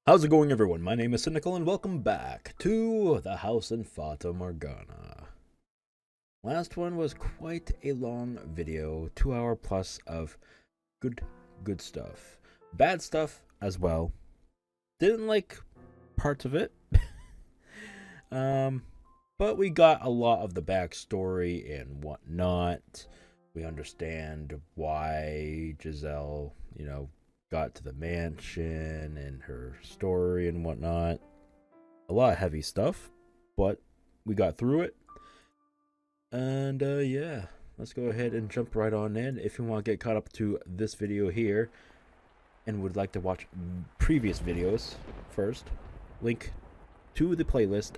How's it going, everyone? My name is Sinikle, and welcome back to the house in Fata Morgana. Last one was quite a long video, 2 hour plus of good stuff. Bad stuff as well. Didn't like parts of it. But we got a lot of the backstory and whatnot. We understand why Giselle, got to the mansion and her story and whatnot. A lot of heavy stuff, but we got through it. And yeah, let's go ahead and jump right on in. If you want to get caught up to this video here and would like to watch previous videos first, link to the playlist,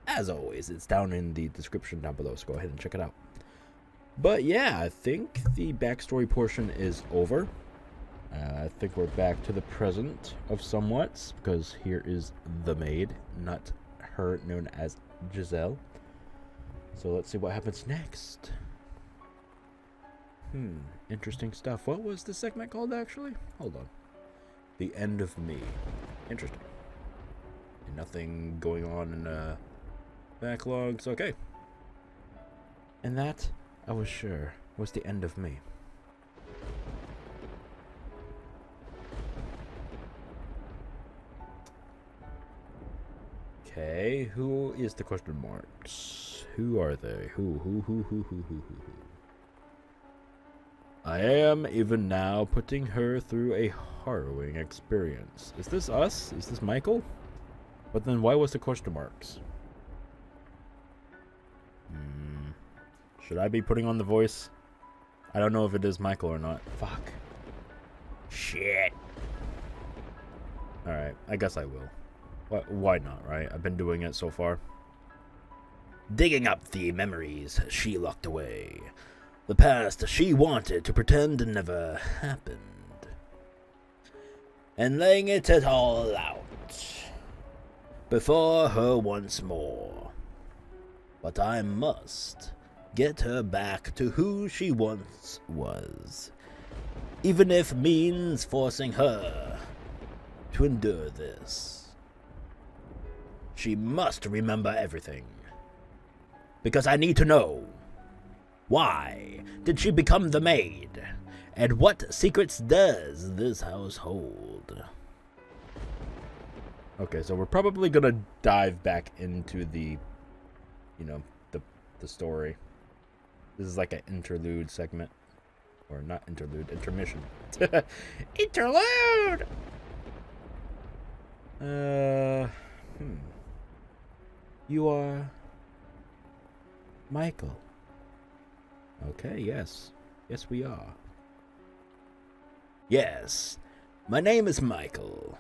as always, it's down in the description down below, so go ahead and check it out. But yeah, I think the backstory portion is over. I think we're back to the present of somewhat, because here is the maid, not her known as Giselle. So let's see what happens next. Interesting stuff. What was the segment called, actually? Hold on. The End of Me. Interesting. And nothing going on in backlogs. Okay. And that, I was sure, was the end of me. Okay, who is the question marks? Who are they? Who? I am even now putting her through a harrowing experience. Is this us? Is this Michael? But then why was the question marks? Should I be putting on the voice? I don't know if it is Michael or not. Fuck. Shit. Alright, I guess I will. Why not, right? I've been doing it so far. Digging up the memories she locked away. The past she wanted to pretend never happened. And laying it all out before her once more. But I must get her back to who she once was. Even if means forcing her to endure this. She must remember everything. Because I need to know. Why did she become the maid? And what secrets does this house hold? Okay, so we're probably gonna dive back into the, the story. This is like an interlude segment. Or not interlude, intermission. Interlude! You are Michael. Okay, yes. Yes, we are. Yes, my name is Michael.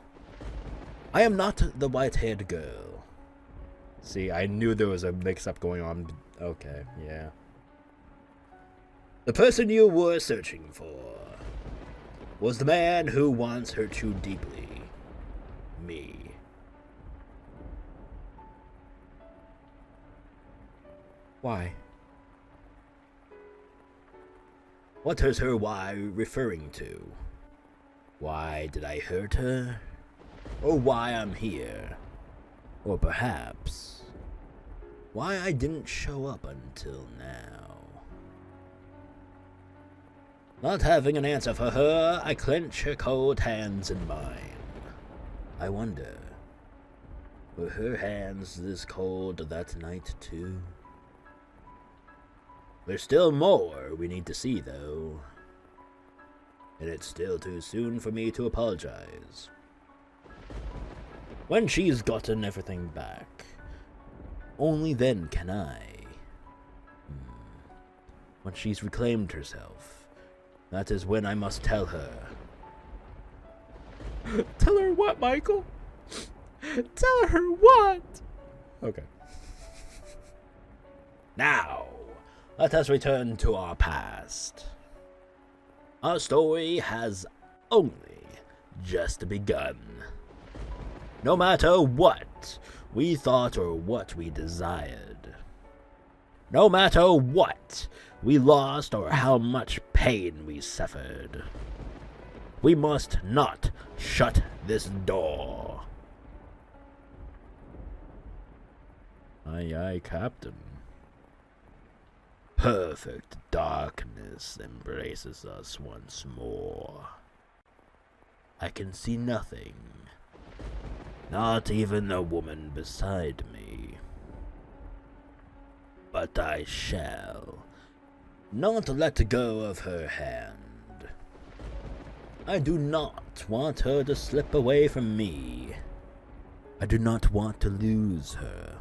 I am not the white-haired girl. See, I knew there was a mix-up going on. Okay, yeah. The person you were searching for was the man who once hurt you deeply. Me. Why? What is her why referring to? Why did I hurt her? Or why I'm here? Or perhaps, why I didn't show up until now? Not having an answer for her, I clench her cold hands in mine. I wonder, were her hands this cold that night too? There's still more we need to see, though. And it's still too soon for me to apologize. When she's gotten everything back, only then can I. When she's reclaimed herself, that is when I must tell her. Tell her what, Michael? Tell her what? Okay. Now, let us return to our past. Our story has only just begun. No matter what we thought or what we desired. No matter what we lost or how much pain we suffered. We must not shut this door. Aye, aye, Captain. Perfect darkness embraces us once more. I can see nothing. Not even the woman beside me. But I shall not let go of her hand. I do not want her to slip away from me. I do not want to lose her.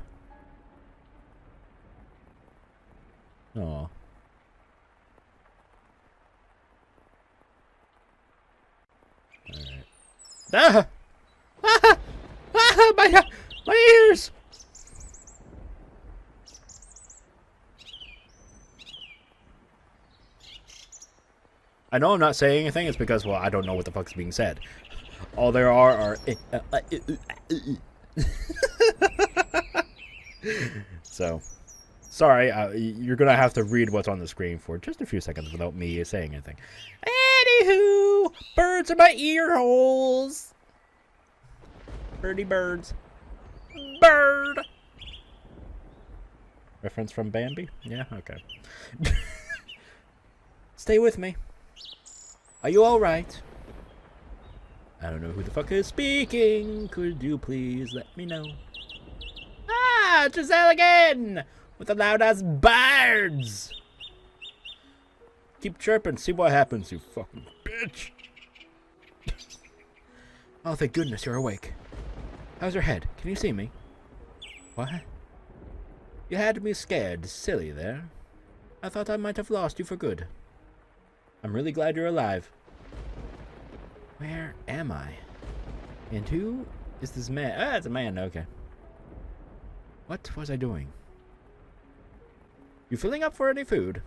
Aw. Alright. Ah! Ah! Ah! My ears! I know I'm not saying anything, it's because, well, I don't know what the fuck's being said. All there are So, sorry, you're gonna have to read what's on the screen for just a few seconds without me saying anything. Anywho, birds are my ear holes. Birdie birds. Bird. Reference from Bambi? Yeah, okay. Stay with me. Are you alright? I don't know who the fuck is speaking. Could you please let me know? Ah, Giselle again! With the loud ass birds! Keep chirping, see what happens, you fucking bitch! Oh, thank goodness you're awake. How's your head? Can you see me? What? You had me scared, silly there. I thought I might have lost you for good. I'm really glad you're alive. Where am I? And who is this man? Ah, it's a man, okay. What was I doing? You filling up for any food?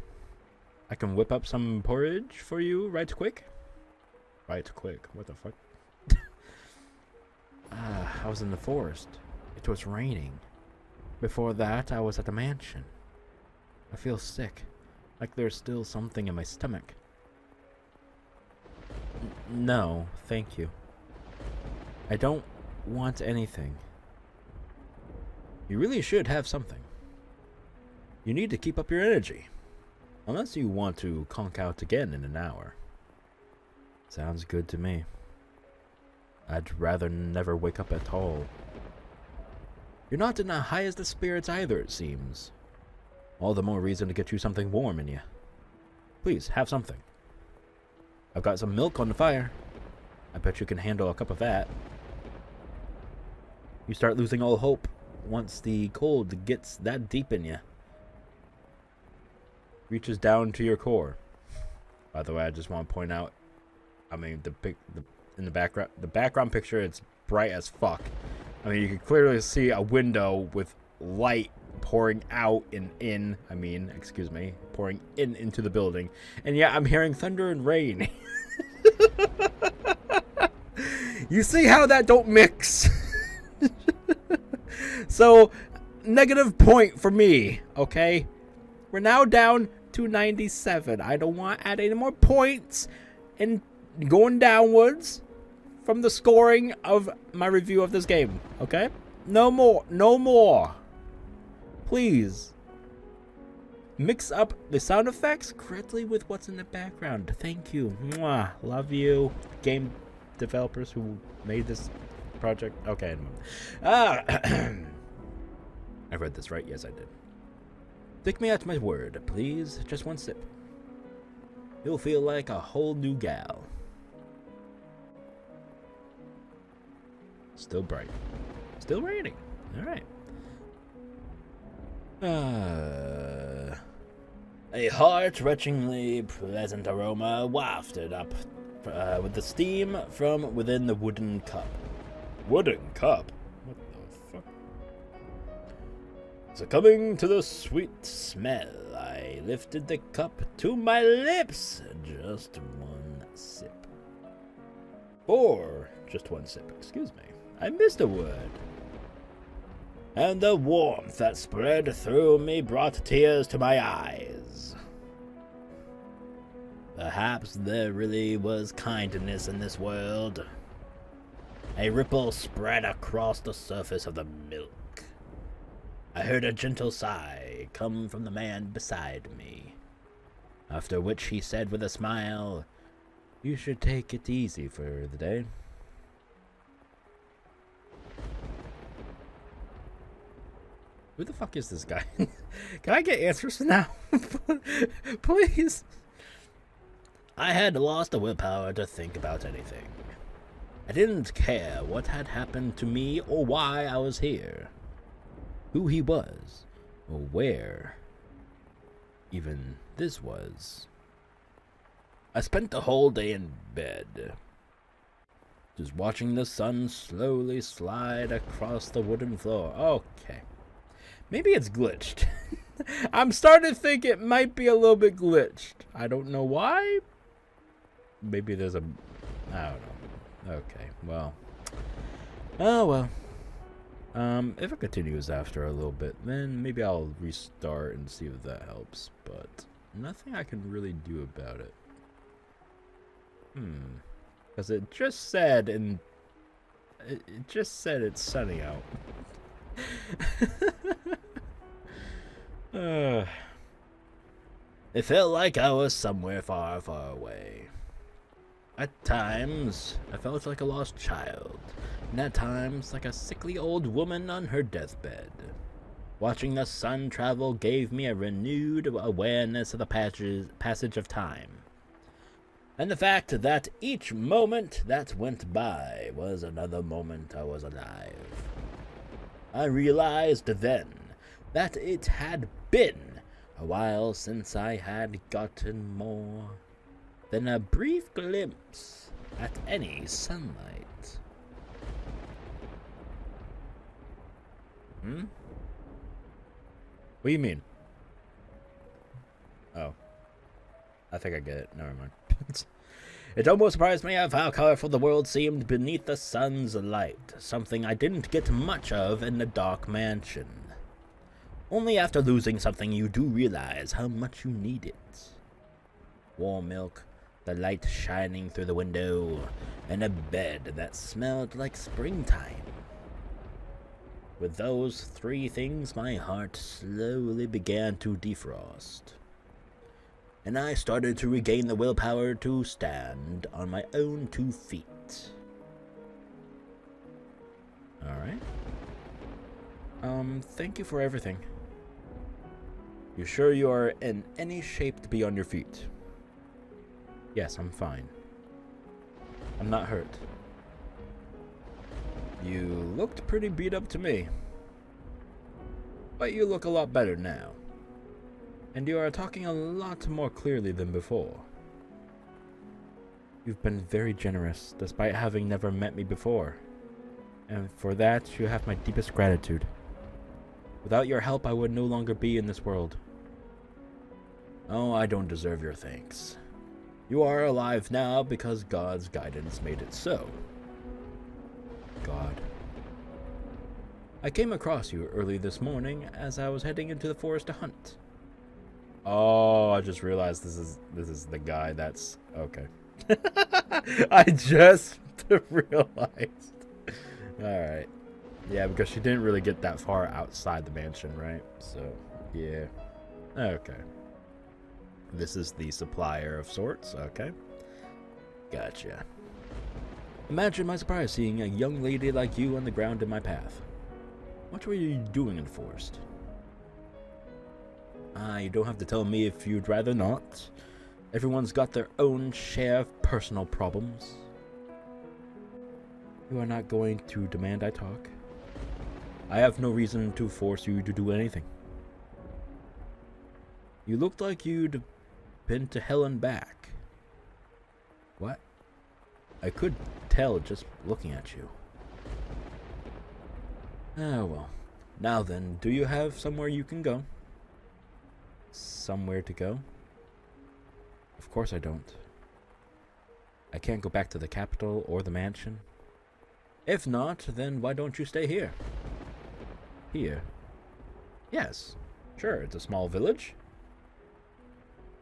I can whip up some porridge for you right quick. Right quick, what the fuck? I was in the forest. It was raining. Before that, I was at the mansion. I feel sick, like there's still something in my stomach. No, thank you. I don't want anything. You really should have something. You need to keep up your energy. Unless you want to conk out again in an hour. Sounds good to me. I'd rather never wake up at all. You're not in the highest of spirits either, it seems. All the more reason to get you something warm in you. Please, have something. I've got some milk on the fire. I bet you can handle a cup of that. You start losing all hope once the cold gets that deep in you. Reaches down to your core. By the way, I just want to point out, I mean, in the background picture, it's bright as fuck. I mean, you can clearly see a window with light pouring out pouring into the building. And yeah, I'm hearing thunder and rain. You see how that don't mix? So, negative point for me, okay? We're now down to 97. I don't want to add any more points and going downwards from the scoring of my review of this game, okay? No more. No more. Please. Mix up the sound effects correctly with what's in the background. Thank you. Mwah. Love you. Game developers who made this project. Okay. I read this right? Yes, I did. Take me at my word, please. Just one sip. You'll feel like a whole new gal. Still bright. Still raining. Alright. A heart-wrenchingly pleasant aroma wafted up with the steam from within the wooden cup. Wooden cup? What the fuck? Succumbing to the sweet smell, I lifted the cup to my lips. Just one sip. Or just one sip, excuse me. I missed a word. And the warmth that spread through me brought tears to my eyes. Perhaps there really was kindness in this world. A ripple spread across the surface of the milk. I heard a gentle sigh come from the man beside me, after which he said with a smile, "You should take it easy for the day." Who the fuck is this guy? Can I get answers now? Please. I had lost the willpower to think about anything. I didn't care what had happened to me or why I was here, who he was, or where even this was. I spent the whole day in bed, just watching the sun slowly slide across the wooden floor. Okay. Maybe it's glitched. I'm starting to think it might be a little bit glitched. I don't know why. Maybe there's a... I don't know. Okay, well. Oh, well. If it continues after a little bit, then maybe I'll restart and see if that helps. But nothing I can really do about it. Because it just said it just said it's sunny out. It felt like I was somewhere far, far away. At times, I felt like a lost child, and at times like a sickly old woman on her deathbed. Watching the sun travel gave me a renewed awareness of the passage of time, and the fact that each moment that went by was another moment I was alive. I realized then that it had been a while since I had gotten more than a brief glimpse at any sunlight. What do you mean? Oh. I think I get it. Never mind. It almost surprised me of how colorful the world seemed beneath the sun's light, something I didn't get much of in the dark mansion. Only after losing something you do realize how much you need it. Warm milk, the light shining through the window, and a bed that smelled like springtime. With those three things, my heart slowly began to defrost, and I started to regain the willpower to stand on my own 2 feet. Alright. Thank you for everything. You sure you are in any shape to be on your feet? Yes, I'm fine. I'm not hurt. You looked pretty beat up to me, but you look a lot better now. And you are talking a lot more clearly than before. You've been very generous, despite having never met me before. And for that, you have my deepest gratitude. Without your help, I would no longer be in this world. Oh, I don't deserve your thanks. You are alive now because God's guidance made it so. God. I came across you early this morning as I was heading into the forest to hunt. Oh, I just realized this is the guy that's okay. I just realized. Alright. Yeah, because she didn't really get that far outside the mansion, right? So, yeah. Okay. This is the supplier of sorts, okay. Gotcha. Imagine my surprise seeing a young lady like you on the ground in my path. What were you doing in the forest? You don't have to tell me if you'd rather not. Everyone's got their own share of personal problems. You are not going to demand I talk. I have no reason to force you to do anything. You looked like you'd been to hell and back. What? I could tell just looking at you. Ah, well. Now then, do you have somewhere you can go? Somewhere to go? Of course I don't. I can't go back to the capital or the mansion. If not, then why don't you stay here? Here? Yes, sure, it's a small village.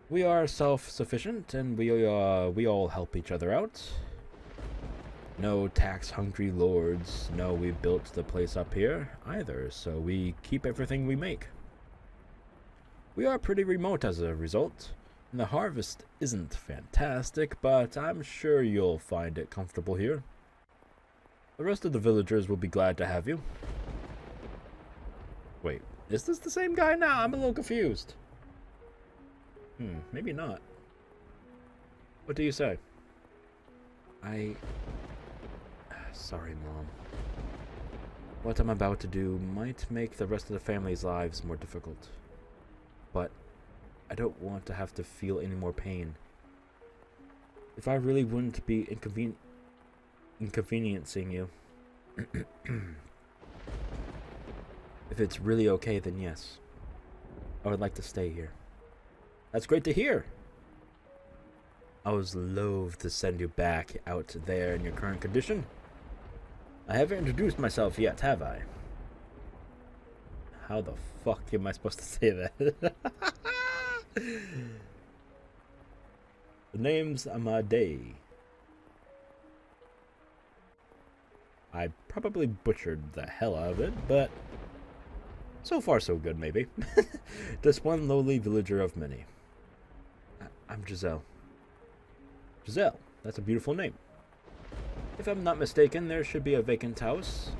We are self-sufficient, and we all help each other out. No tax-hungry lords know we built the place up here either, so we keep everything we make. We are pretty remote as a result, and the harvest isn't fantastic, but I'm sure you'll find it comfortable here. The rest of the villagers will be glad to have you. Wait, is this the same guy now? I'm a little confused. Maybe not. What do you say? Sorry, Mom. What I'm about to do might make the rest of the family's lives more difficult. But I don't want to have to feel any more pain. If I really wouldn't be inconveniencing you. If it's really okay, then yes. I would like to stay here. That's great to hear. I was loath to send you back out there in your current condition. I haven't introduced myself yet, have I? How the fuck am I supposed to say that? The name's Amadei. I probably butchered the hell out of it, but so far so good, maybe. Just one lowly villager of many. I'm Giselle. Giselle, that's a beautiful name. If I'm not mistaken, there should be a vacant house.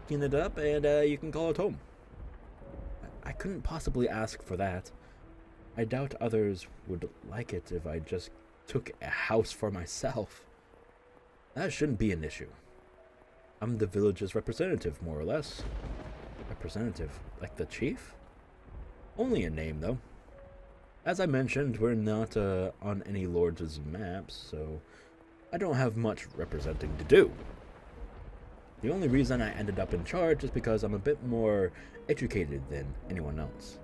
Clean it up and you can call it home. I couldn't possibly ask for that. I doubt others would like it if I just took a house for myself. That shouldn't be an issue. I'm the village's representative, more or less. Representative? Like the chief? Only a name, though. As I mentioned, we're not on any lord's maps, so I don't have much representing to do. The only reason I ended up in charge is because I'm a bit more educated than anyone else.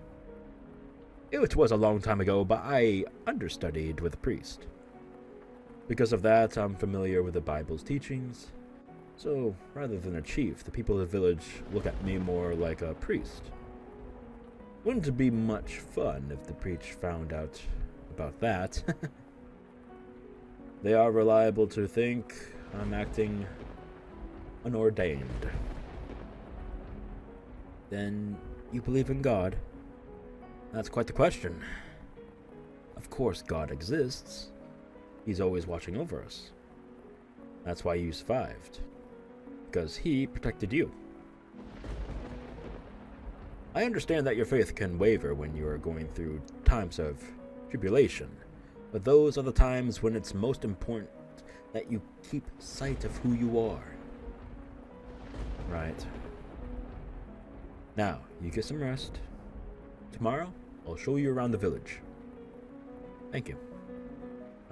It was a long time ago, but I understudied with a priest. Because of that, I'm familiar with the Bible's teachings. So, rather than a chief, the people of the village look at me more like a priest. Wouldn't it be much fun if the priest found out about that? They are reliable to think I'm acting unordained. Then you believe in God? That's quite the question. Of course God exists. He's always watching over us. That's why you survived. Because he protected you. I understand that your faith can waver when you are going through times of tribulation, but those are the times when it's most important that you keep sight of who you are. Right. Now, you get some rest. Tomorrow, I'll show you around the village. Thank you.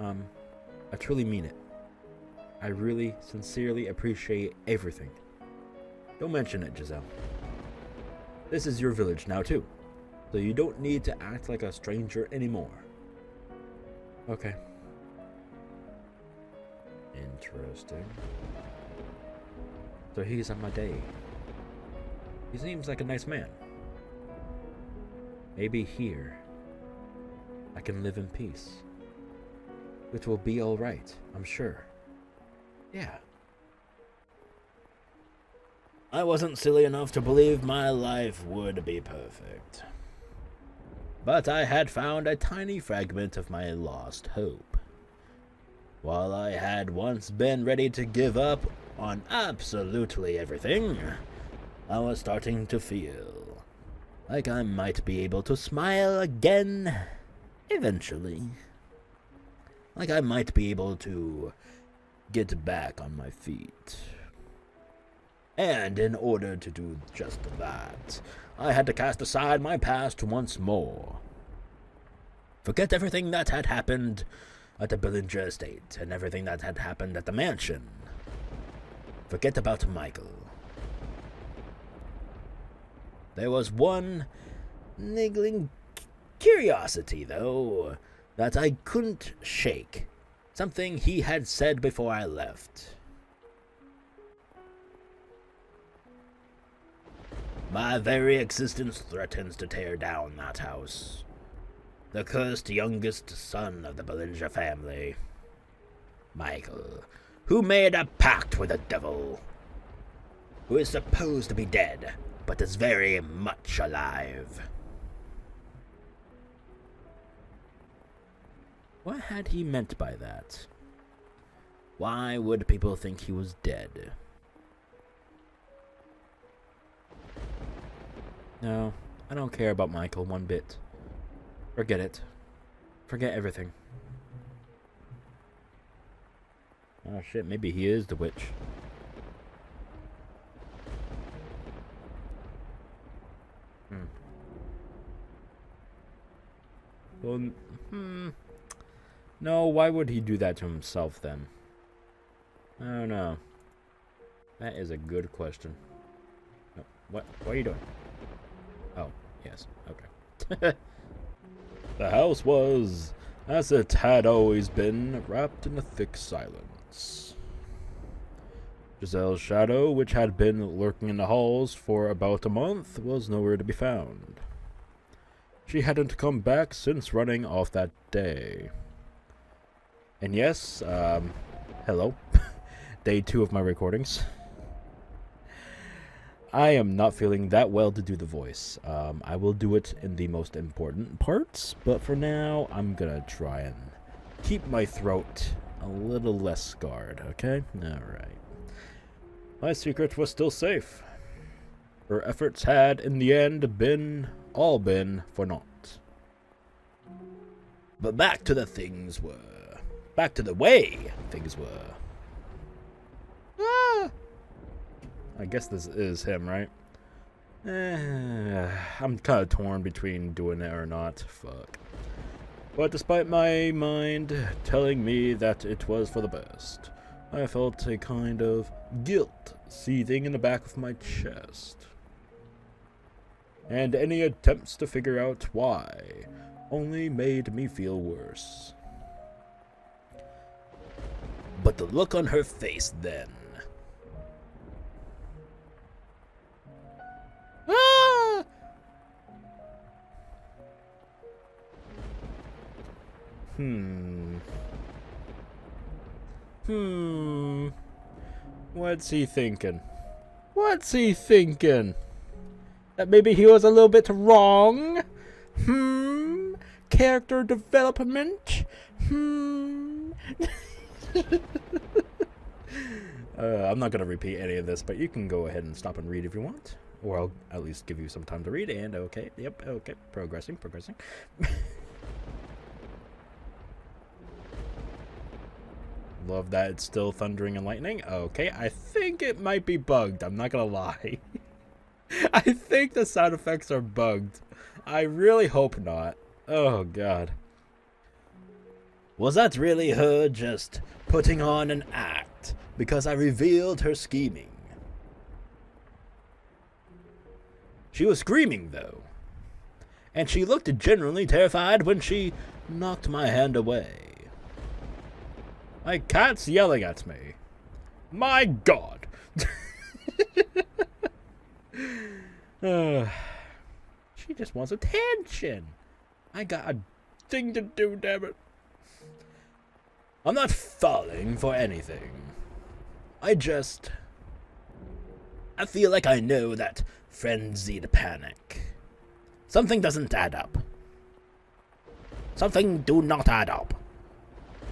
I truly mean it. I really, sincerely appreciate everything. Don't mention it, Giselle. This is your village now, too. So you don't need to act like a stranger anymore. Okay. Interesting. So he's on my day. He seems like a nice man. Maybe here I can live in peace. It will be alright, I'm sure. Yeah. I wasn't silly enough to believe my life would be perfect. But I had found a tiny fragment of my lost hope. While I had once been ready to give up on absolutely everything, I was starting to feel like I might be able to smile again eventually. Like I might be able to get back on my feet. And in order to do just that, I had to cast aside my past once more. Forget everything that had happened at the Billinger estate and everything that had happened at the mansion. Forget about Michael. There was one niggling curiosity, though, that I couldn't shake. Something he had said before I left. My very existence threatens to tear down that house. The cursed youngest son of the Billinger family, Michael, who made a pact with the devil, who is supposed to be dead, but is very much alive. What had he meant by that? Why would people think he was dead? No, I don't care about Michael one bit. Forget it. Forget everything. Oh shit, maybe he is the witch. Well, no, why would he do that to himself then? I don't know. That is a good question. Oh, what are you doing? Oh, yes, okay. The house was, as it had always been, wrapped in a thick silence. Giselle's shadow, which had been lurking in the halls for about a month, was nowhere to be found. She hadn't come back since running off that day. And yes, hello. Day 2 of my recordings. I am not feeling that well to do the voice. I will do it in the most important parts, but for now, I'm gonna try and keep my throat a little less scarred, okay? Alright. My secret was still safe. Her efforts had, in the end, all been for naught. But back to the things were. Back to the way things were. Ah! I guess this is him, right? I'm kind of torn between doing it or not. Fuck. But despite my mind telling me that it was for the best, I felt a kind of guilt seething in the back of my chest. And any attempts to figure out why only made me feel worse. But the look on her face then. Ah! What's he thinking? What's he thinking? That maybe he was a little bit wrong? Character development? I'm not going to repeat any of this, but you can go ahead and stop and read if you want. Or I'll at least give you some time to read, and okay, yep, okay, progressing. Love that it's still thundering and lightning. Okay, I think it might be bugged, I'm not gonna lie. I think the sound effects are bugged. I really hope not. Oh god. Was that really her just putting on an act because I revealed her scheming? She was screaming, though, and she looked genuinely terrified when she knocked my hand away. My cat's yelling at me. My god! She just wants attention. I got a thing to do, damn it. I'm not falling for anything. I feel like I know that frenzied panic. Something doesn't add up. Something do not add up.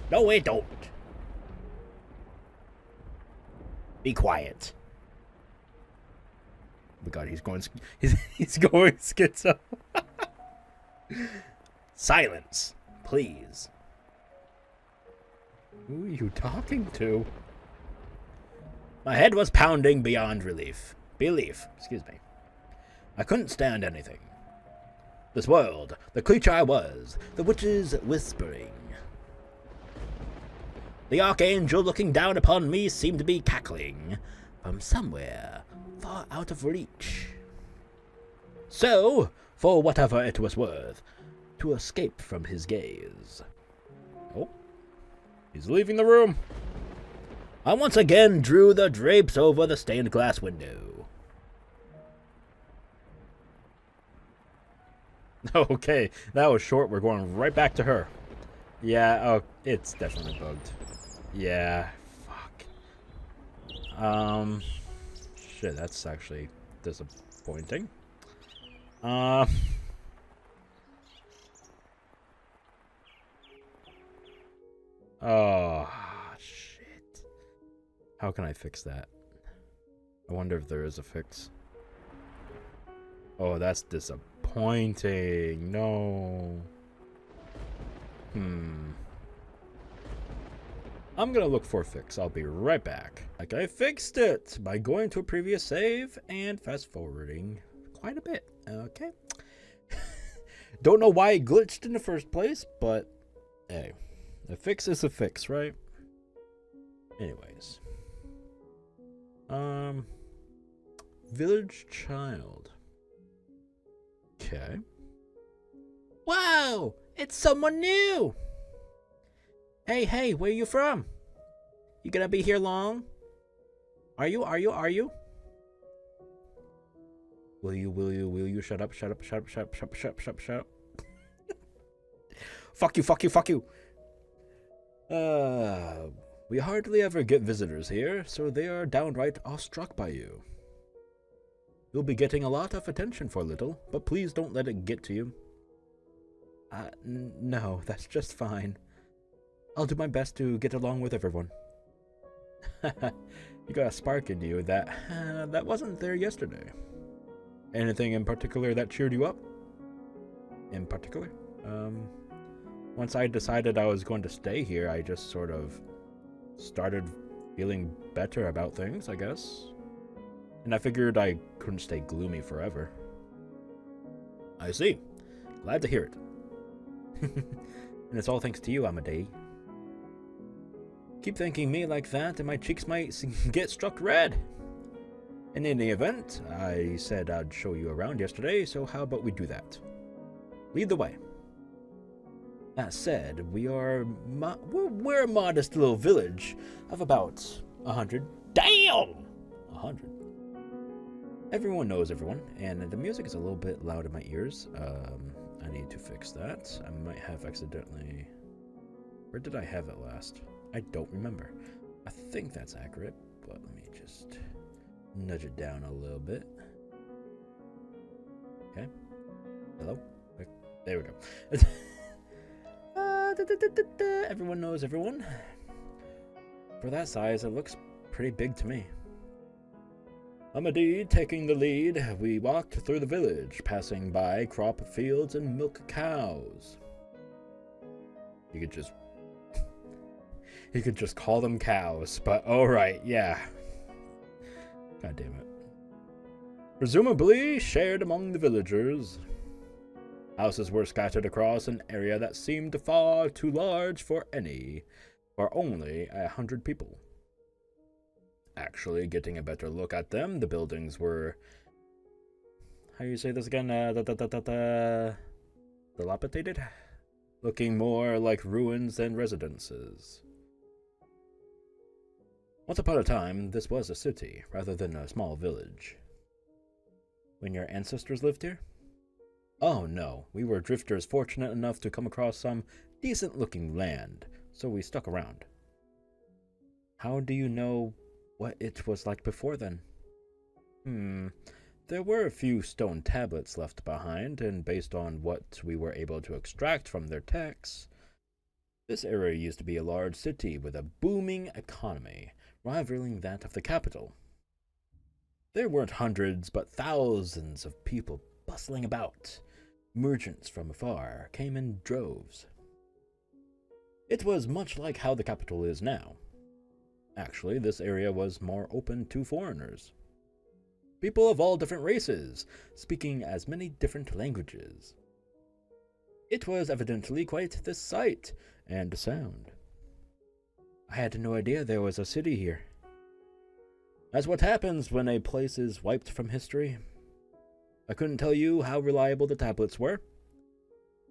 No, it don't. Be quiet. Oh my god, he's going schizo. Silence, please. Who are you talking to? My head was pounding beyond belief. Excuse me. I couldn't stand anything. This world, the creature I was, the witch's whispering. The archangel looking down upon me seemed to be cackling from somewhere far out of reach. So, for whatever it was worth, to escape from his gaze. Oh, he's leaving the room. I once again drew the drapes over the stained glass window. Okay, that was short. We're going right back to her. Yeah, oh, it's definitely bugged. Yeah, fuck. Shit, that's actually disappointing. Uh, oh, shit. How can I fix that? I wonder if there is a fix. Oh, that's disappointing. No. I'm gonna look for a fix. I'll be right back. Like, I fixed it by going to a previous save and fast forwarding quite a bit. Okay. Don't know why it glitched in the first place, but hey, a fix is a fix, right? Anyways. Village child. Okay. Wow! It's someone new! Hey, where you from? You gonna be here long? Are you? Will you shut up? Fuck you. We hardly ever get visitors here, so they are downright awestruck by you. You'll be getting a lot of attention for a little, but please don't let it get to you. No, that's just fine. I'll do my best to get along with everyone. You got a spark in you that wasn't there yesterday. Anything in particular that cheered you up? In particular? Once I decided I was going to stay here, I just sort of started feeling better about things, I guess. And I figured I couldn't stay gloomy forever. I see. Glad to hear it. And it's all thanks to you, Amadei. Keep thanking me like that, and my cheeks might get struck red. In any event, I said I'd show you around yesterday, so how about we do that? Lead the way. That said, we're a modest little village of about 100. Damn! 100. Everyone knows everyone, and the music is a little bit loud in my ears. I need to fix that. I might have accidentally... Where did I have it last? I don't remember. I think that's accurate, but let me just nudge it down a little bit. Okay. Hello? There we go. Everyone knows everyone. For that size, it looks pretty big to me. Amadei taking the lead, we walked through the village, passing by crop fields and milk cows. You could just call them cows, but alright, yeah. God damn it. Presumably shared among the villagers. Houses were scattered across an area that seemed far too large for only 100 people. Actually, getting a better look at them, the buildings were... How do you say this again? Dilapidated? Looking more like ruins than residences. Once upon a time, this was a city, rather than a small village. When your ancestors lived here? Oh no, we were drifters fortunate enough to come across some decent-looking land, so we stuck around. How do you know what it was like before then? There were a few stone tablets left behind, and based on what we were able to extract from their texts, this area used to be a large city with a booming economy, rivaling that of the capital. There weren't hundreds, but thousands of people bustling about. Merchants from afar came in droves. It was much like how the capital is now. Actually, this area was more open to foreigners. People of all different races, speaking as many different languages. It was evidently quite the sight and sound. I had no idea there was a city here. That's what happens when a place is wiped from history. I couldn't tell you how reliable the tablets were,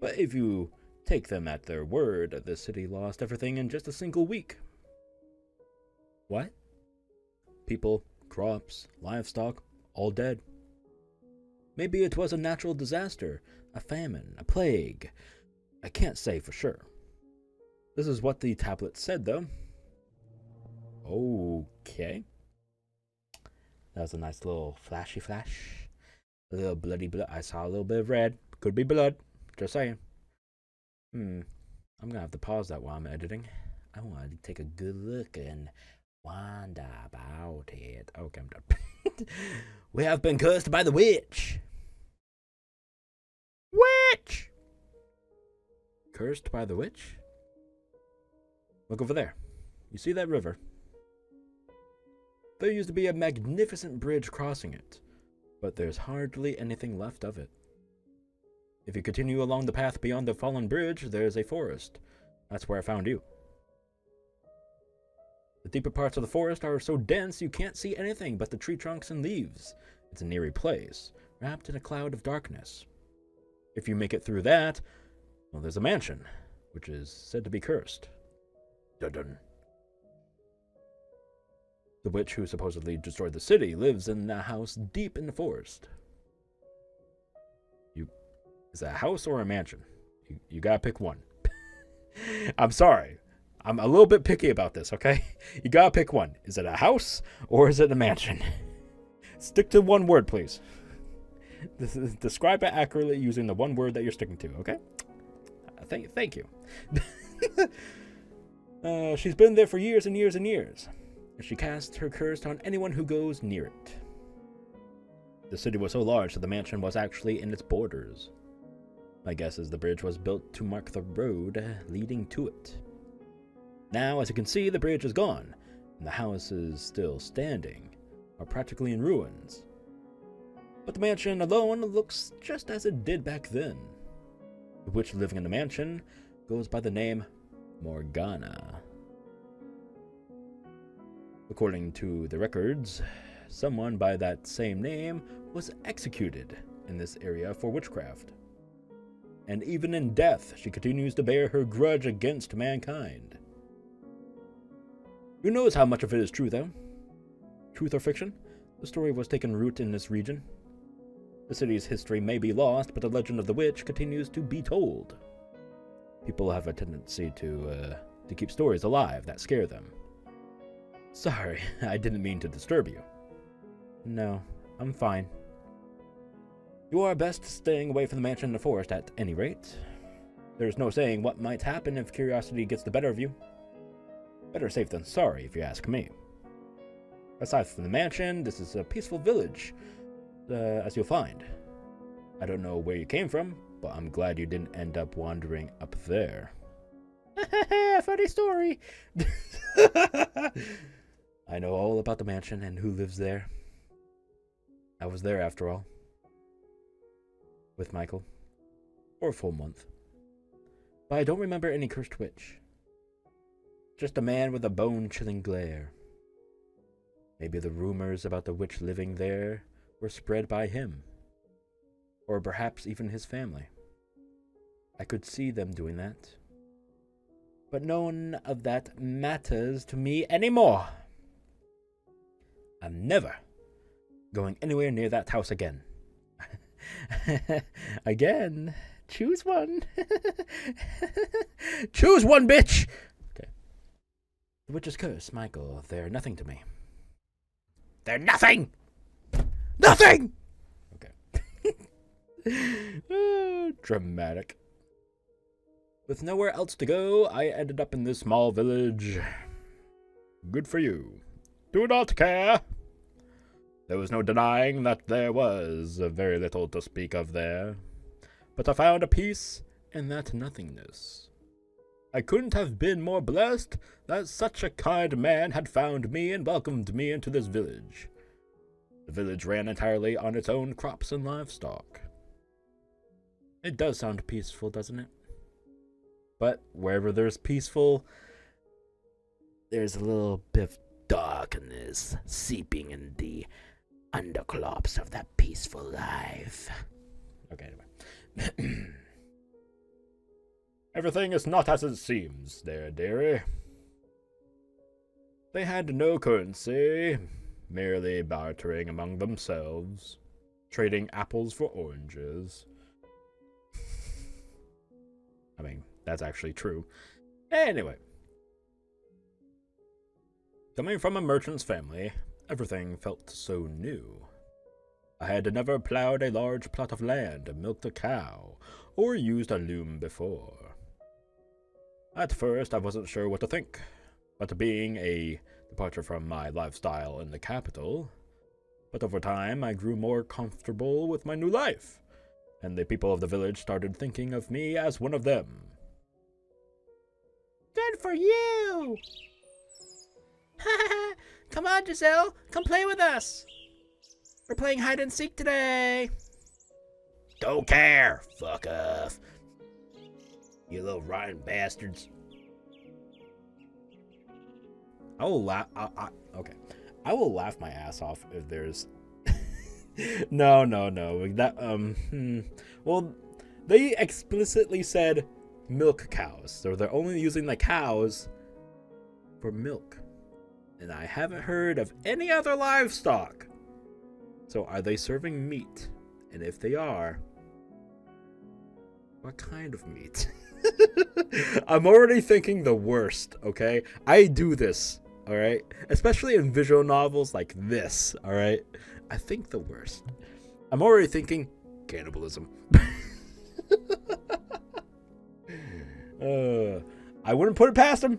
but if you take them at their word, the city lost everything in just a single week. What? People, crops, livestock, all dead. Maybe it was a natural disaster, a famine, a plague. I can't say for sure. This is what the tablet said, though. Okay. That was a nice little flashy flash. A little bloody blood. I saw a little bit of red. Could be blood. Just saying. I'm gonna have to pause that while I'm editing. I want to take a good look and wonder about it. Okay, I'm done. We have been cursed by the witch. Witch! Cursed by the witch? Look over there. You see that river? There used to be a magnificent bridge crossing it, but there's hardly anything left of it. If you continue along the path beyond the fallen bridge, there's a forest. That's where I found you. The deeper parts of the forest are so dense you can't see anything but the tree trunks and leaves. It's an eerie place, wrapped in a cloud of darkness. If you make it through that, well, there's a mansion, which is said to be cursed. Dun-dun. The witch who supposedly destroyed the city lives in a house deep in the forest. Is that a house or a mansion? You gotta pick one. I'm sorry. I'm a little bit picky about this, okay? You gotta pick one. Is it a house or is it a mansion? Stick to one word, please. Describe it accurately using the one word that you're sticking to, okay? Thank you. She's been there for years and years and years. And she casts her curse on anyone who goes near it. The city was so large that the mansion was actually in its borders. My guess is the bridge was built to mark the road leading to it. Now, as you can see, the bridge is gone, and the house is still standing, or practically in ruins. But the mansion alone looks just as it did back then. The witch living in the mansion goes by the name Morgana. According to the records, someone by that same name was executed in this area for witchcraft. And even in death, she continues to bear her grudge against mankind. Who knows how much of it is true, though? Truth or fiction? The story was taking root in this region. The city's history may be lost, but the legend of the witch continues to be told. People have a tendency to keep stories alive that scare them. Sorry, I didn't mean to disturb you. No, I'm fine. You are best staying away from the mansion in the forest at any rate. There's no saying what might happen if curiosity gets the better of you. Better safe than sorry, if you ask me. Aside from the mansion, this is a peaceful village, as you'll find. I don't know where you came from, but I'm glad you didn't end up wandering up there. Funny story! I know all about the mansion and who lives there. I was there after all. With Michael. For a full month. But I don't remember any cursed witch. Just a man with a bone-chilling glare. Maybe the rumors about the witch living there were spread by him. Or perhaps even his family. I could see them doing that. But none of that matters to me anymore. I'm never going anywhere near that house again. Again. Choose one. Choose one, bitch! Okay. The witch's curse, Michael. They're nothing to me. They're nothing! Nothing! Okay. Dramatic. With nowhere else to go, I ended up in this small village. Good for you. Do not care. There was no denying that there was very little to speak of there. But I found a peace in that nothingness. I couldn't have been more blessed that such a kind man had found me and welcomed me into this village. The village ran entirely on its own crops and livestock. It does sound peaceful, doesn't it? But wherever there's peaceful, there's a little bit of darkness seeping in the underclops of that peaceful life. Okay, anyway. Everything is not as it seems there, dearie. They had no currency, merely bartering among themselves, trading apples for oranges. I mean, that's actually true. Anyway. Coming from a merchant's family, Everything felt so new. I had never plowed a large plot of land, milked a cow, or used a loom before. At first, I wasn't sure what to think, but being a departure from my lifestyle in the capital, but over time I grew more comfortable with my new life, and the people of the village started thinking of me as one of them. Good for you! Come on, Giselle, come play with us! We're playing hide and seek today! Don't care! Fuck off! You little rotten bastards. I will laugh. Okay. I will laugh my ass off if there's. No. That Well, they explicitly said milk cows, so they're only using the cows for milk, and I haven't heard of any other livestock. So are they serving meat? And if they are, what kind of meat? I'm already thinking the worst, okay? I do this, alright? Especially in visual novels like this, alright? I think the worst. I'm already thinking cannibalism. I wouldn't put it past them.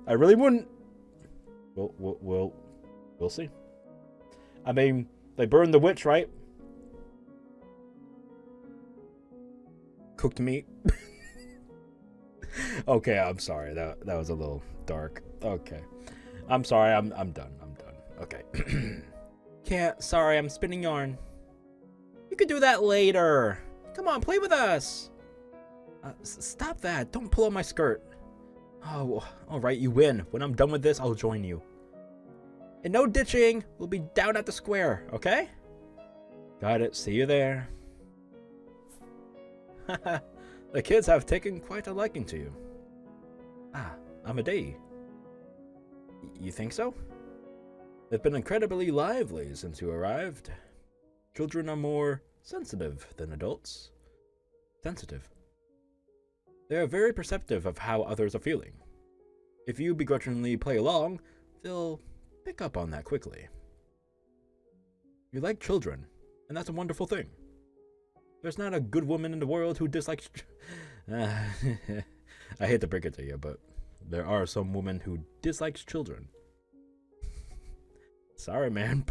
I really wouldn't. We'll see. I mean, they burned the witch, right? Cooked meat. Okay, I'm sorry. That was a little dark. Okay. I'm sorry. I'm done. Okay. Sorry, I'm spinning yarn. You could do that later. Come on, play with us. Stop that. Don't pull on my skirt. Oh, alright, you win. When I'm done with this, I'll join you. And no ditching. We'll be down at the square, okay? Got it. See you there. The kids have taken quite a liking to you. Amadei. You think so? They've been incredibly lively since you arrived. Children are more sensitive than adults. Sensitive. They are very perceptive of how others are feeling. If you begrudgingly play along, they'll pick up on that quickly. You like children, and that's a wonderful thing. There's not a good woman in the world who dislikes... I hate to break it to you, but there are some women who dislikes children. Sorry, man.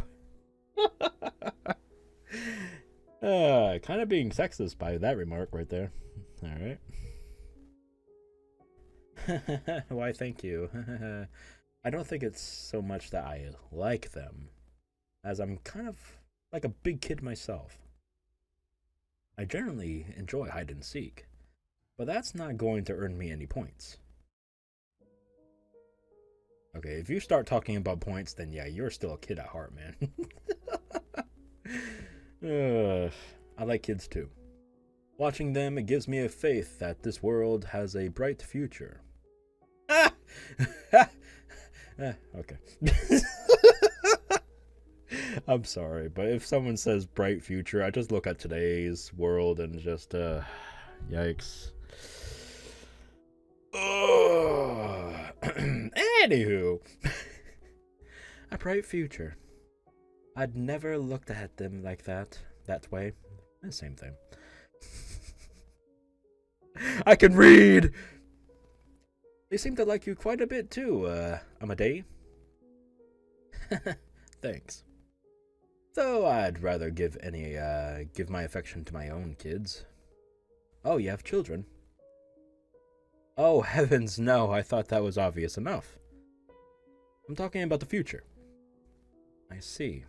Kind of being sexist by that remark right there. Alright. Why, thank you. I don't think it's so much that I like them, as I'm kind of like a big kid myself. I generally enjoy hide and seek, but that's not going to earn me any points. Okay, if you start talking about points, then yeah, you're still a kid at heart, man. I like kids too. Watching them, it gives me a faith that this world has a bright future. Okay. I'm sorry, but if someone says bright future, I just look at today's world and just, yikes. Anywho, a bright future. I'd never looked at them like that way. The same thing. I can read! They seem to like you quite a bit too, Amadei. Thanks. Though I'd rather give my affection to my own kids. Oh, you have children? Oh, heavens no, I thought that was obvious enough. I'm talking about the future. I see.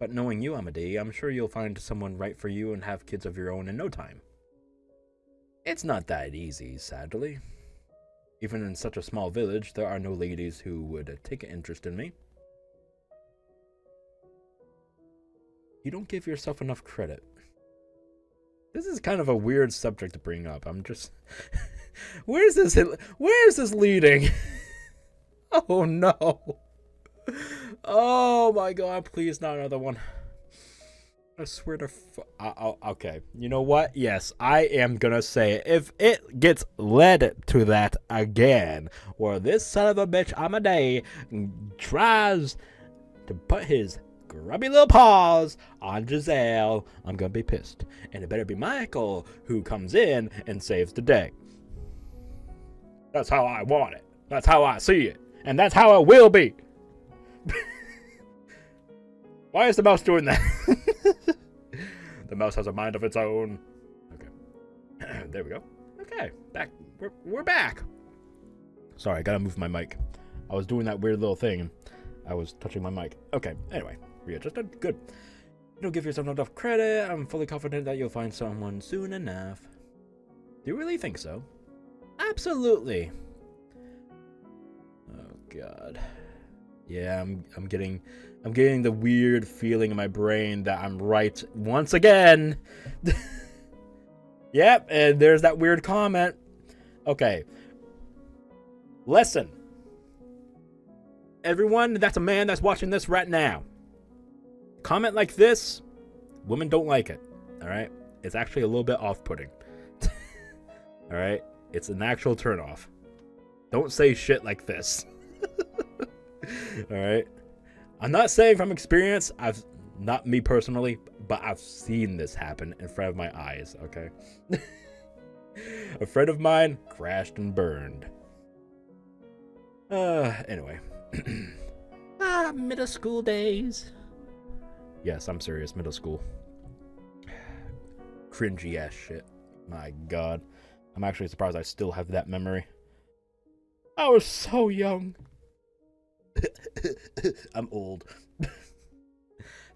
But knowing you, Amadei, I'm sure you'll find someone right for you and have kids of your own in no time. It's not that easy, sadly. Even in such a small village, there are no ladies who would take an interest in me. You don't give yourself enough credit. This is kind of a weird subject to bring up. I'm just... Where is this leading? Oh no. Oh my god, please not another one. I swear to okay, you know what? Yes, I am gonna say it. If it gets led to that again, or this son of a bitch Amadei tries to put his grubby little paws on Giselle, I'm gonna be pissed. And it better be Michael who comes in and saves the day. That's how I want it. That's how I see it. And that's how it will be. Why is the mouse doing that? The mouse has a mind of its own. Okay. There we go. Okay. Back. We're back. Sorry, I gotta move my mic. I was doing that weird little thing and I was touching my mic. Okay, anyway. Readjusted. Good. You don't give yourself enough credit. I'm fully confident that you'll find someone soon enough. Do you really think so? Absolutely. Oh god. Yeah, I'm getting the weird feeling in my brain that I'm right once again. Yep, and there's that weird comment. Okay. Lesson. Everyone that's a man that's watching this right now. Comment like this, women don't like it. Alright? It's actually a little bit off-putting. Alright? It's an actual turn-off. Don't say shit like this. Alright? I'm not saying from experience, not me personally, but I've seen this happen in front of my eyes, okay? A friend of mine crashed and burned. Anyway. Middle school days. Yes, I'm serious, middle school. Cringy ass shit. My god. I'm actually surprised I still have that memory. I was so young. I'm old.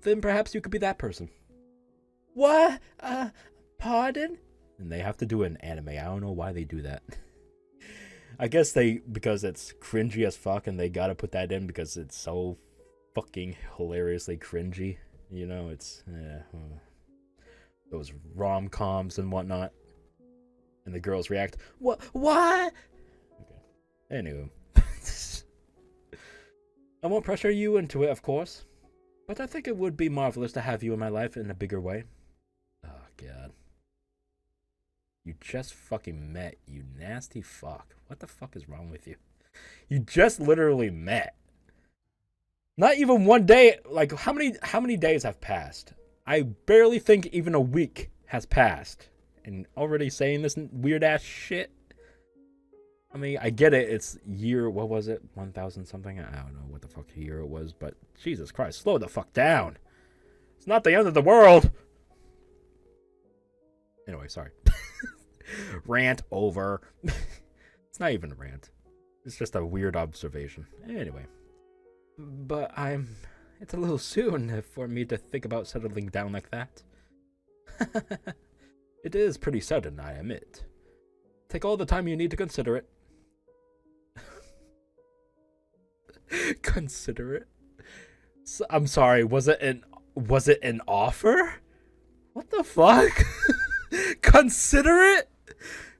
Then perhaps you could be that person. What? Pardon? And they have to do an anime. I don't know why they do that. I guess because it's cringy as fuck and they gotta put that in because it's so fucking hilariously cringy. You know, it's those rom-coms and whatnot. And the girls react, What? Okay. Anywho. I won't pressure you into it, of course. But I think it would be marvelous to have you in my life in a bigger way. Oh, God. You just fucking met, you nasty fuck. What the fuck is wrong with you? You just literally met. Not even one day. Like, how many days have passed? I barely think even a week has passed. And already saying this weird ass shit. I mean, I get it. It's year, what was it? 1000 something? I don't know what the fuck year it was, but Jesus Christ, slow the fuck down. It's not the end of the world. Anyway, sorry. Rant over. It's not even a rant. It's just a weird observation. Anyway. But it's a little soon for me to think about settling down like that. It is pretty sudden, I admit. Take all the time you need to consider it. Consider it? So, I'm sorry, was it an offer? What the fuck? Consider it?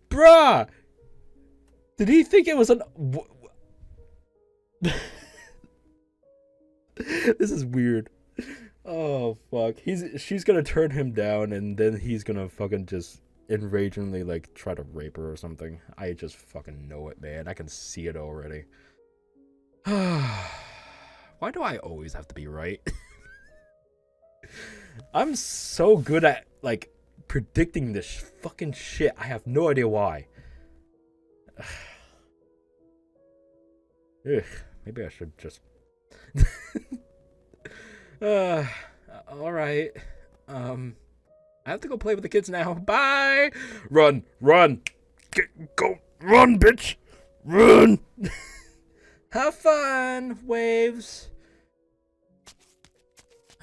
Bruh! Did he think it was an... This is weird. Oh, fuck. She's gonna turn him down, and then he's gonna fucking just enragingly, like, try to rape her or something. I just fucking know it, man. I can see it already. Why do I always have to be right? I'm so good at, like, predicting this fucking shit. I have no idea why. Ugh, maybe I should just... Alright. I have to go play with the kids now. Bye! Run! Run! Go! Run, bitch! Run! Have fun, Waves.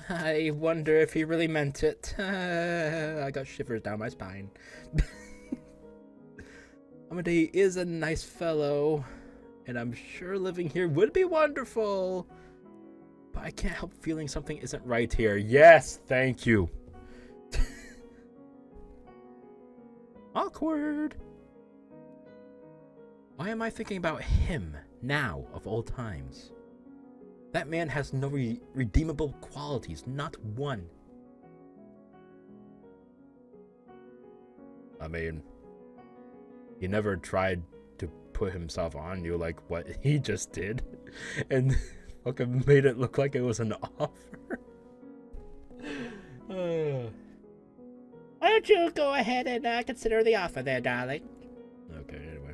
I wonder if he really meant it. I got shivers down my spine. Amade is a nice fellow, and I'm sure living here would be wonderful. But I can't help feeling something isn't right here. Yes, thank you. Awkward. Why am I thinking about him now, of all times? That man has no redeemable qualities, not one. I mean, he never tried to put himself on you like what he just did. And fucking made it look like it was an offer. Why don't you go ahead and consider the offer there, darling? Okay, anyway.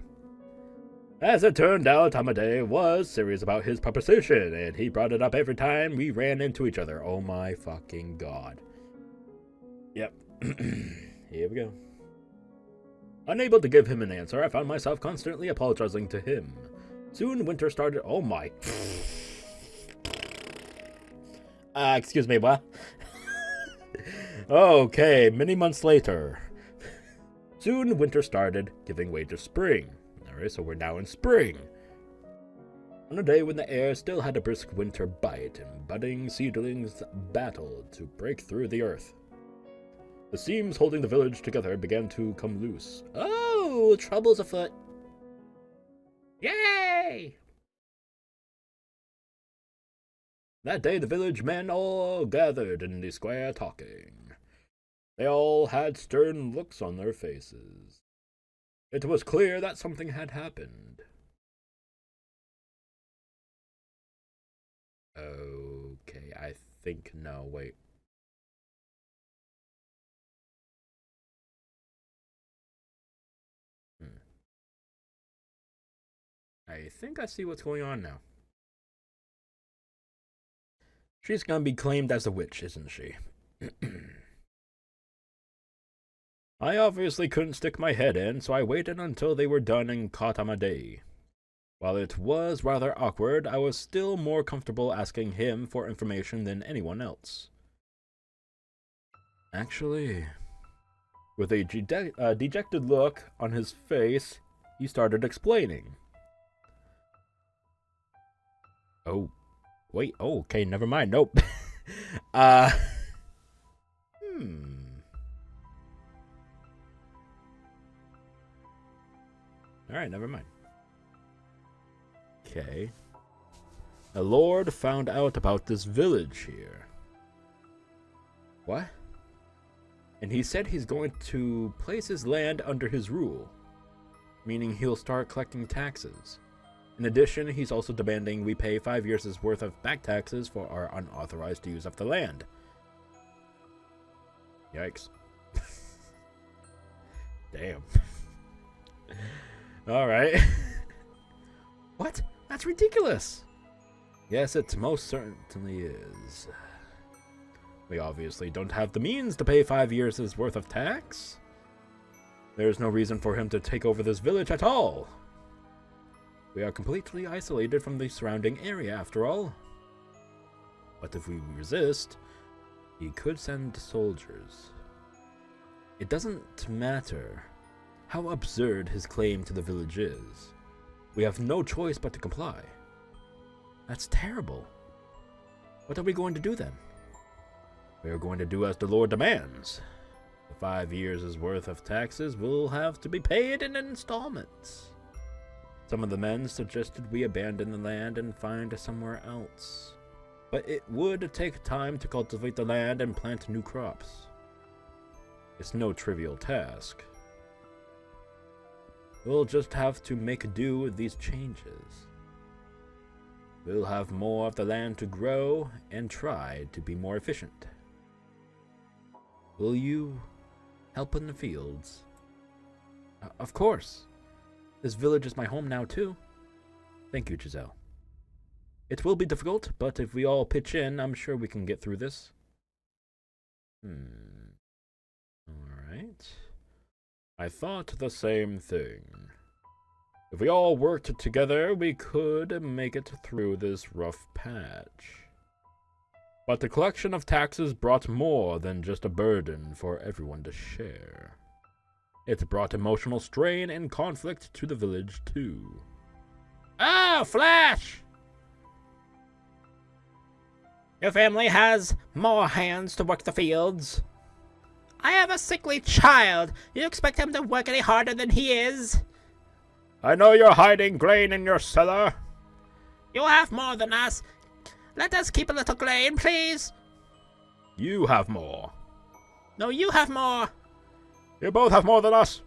As it turned out, Amadei was serious about his proposition, and he brought it up every time we ran into each other. Oh my fucking god. Yep. Here we go. Unable to give him an answer, I found myself constantly apologizing to him. Soon, winter started. Oh my. Excuse me, what? Okay, many months later. Soon, winter started, giving way to spring. Alright, so we're now in spring. On a day when the air still had a brisk winter bite and budding seedlings battled to break through the earth. The seams holding the village together began to come loose. Oh, trouble's afoot. Yay! That day the village men all gathered in the square talking. They all had stern looks on their faces. It was clear that something had happened. Okay, I think no, wait. I think I see what's going on now. She's gonna be claimed as a witch, isn't she? I obviously couldn't stick my head in, so I waited until they were done and caught Amadei. While it was rather awkward, I was still more comfortable asking him for information than anyone else. Actually, with a dejected look on his face, he started explaining. Oh, wait, oh, okay, never mind, nope. Alright, never mind. Okay. A lord found out about this village here. What? And he said he's going to place his land under his rule, meaning he'll start collecting taxes. In addition, he's also demanding we pay 5 years' worth of back taxes for our unauthorized use of the land. Yikes. Damn. Alright. What? That's ridiculous! Yes, it most certainly is. We obviously don't have the means to pay 5 years' worth of tax. There's no reason for him to take over this village at all. We are completely isolated from the surrounding area, after all. But if we resist, he could send soldiers. It doesn't matter how absurd his claim to the village is. We have no choice but to comply. That's terrible. What are we going to do then? We are going to do as the Lord demands. The 5 years' worth of taxes will have to be paid in installments. Some of the men suggested we abandon the land and find somewhere else. But it would take time to cultivate the land and plant new crops. It's no trivial task. We'll just have to make do with these changes. We'll have more of the land to grow and try to be more efficient. Will you help in the fields? Of course. This village is my home now, too. Thank you, Giselle. It will be difficult, but if we all pitch in, I'm sure we can get through this. Alright. I thought the same thing. If we all worked together, we could make it through this rough patch. But the collection of taxes brought more than just a burden for everyone to share. It brought emotional strain and conflict to the village, too. Oh, Flash! Your family has more hands to work the fields. I have a sickly child. You expect him to work any harder than he is? I know you're hiding grain in your cellar. You have more than us. Let us keep a little grain, please. You have more. No, you have more. You both have more than us.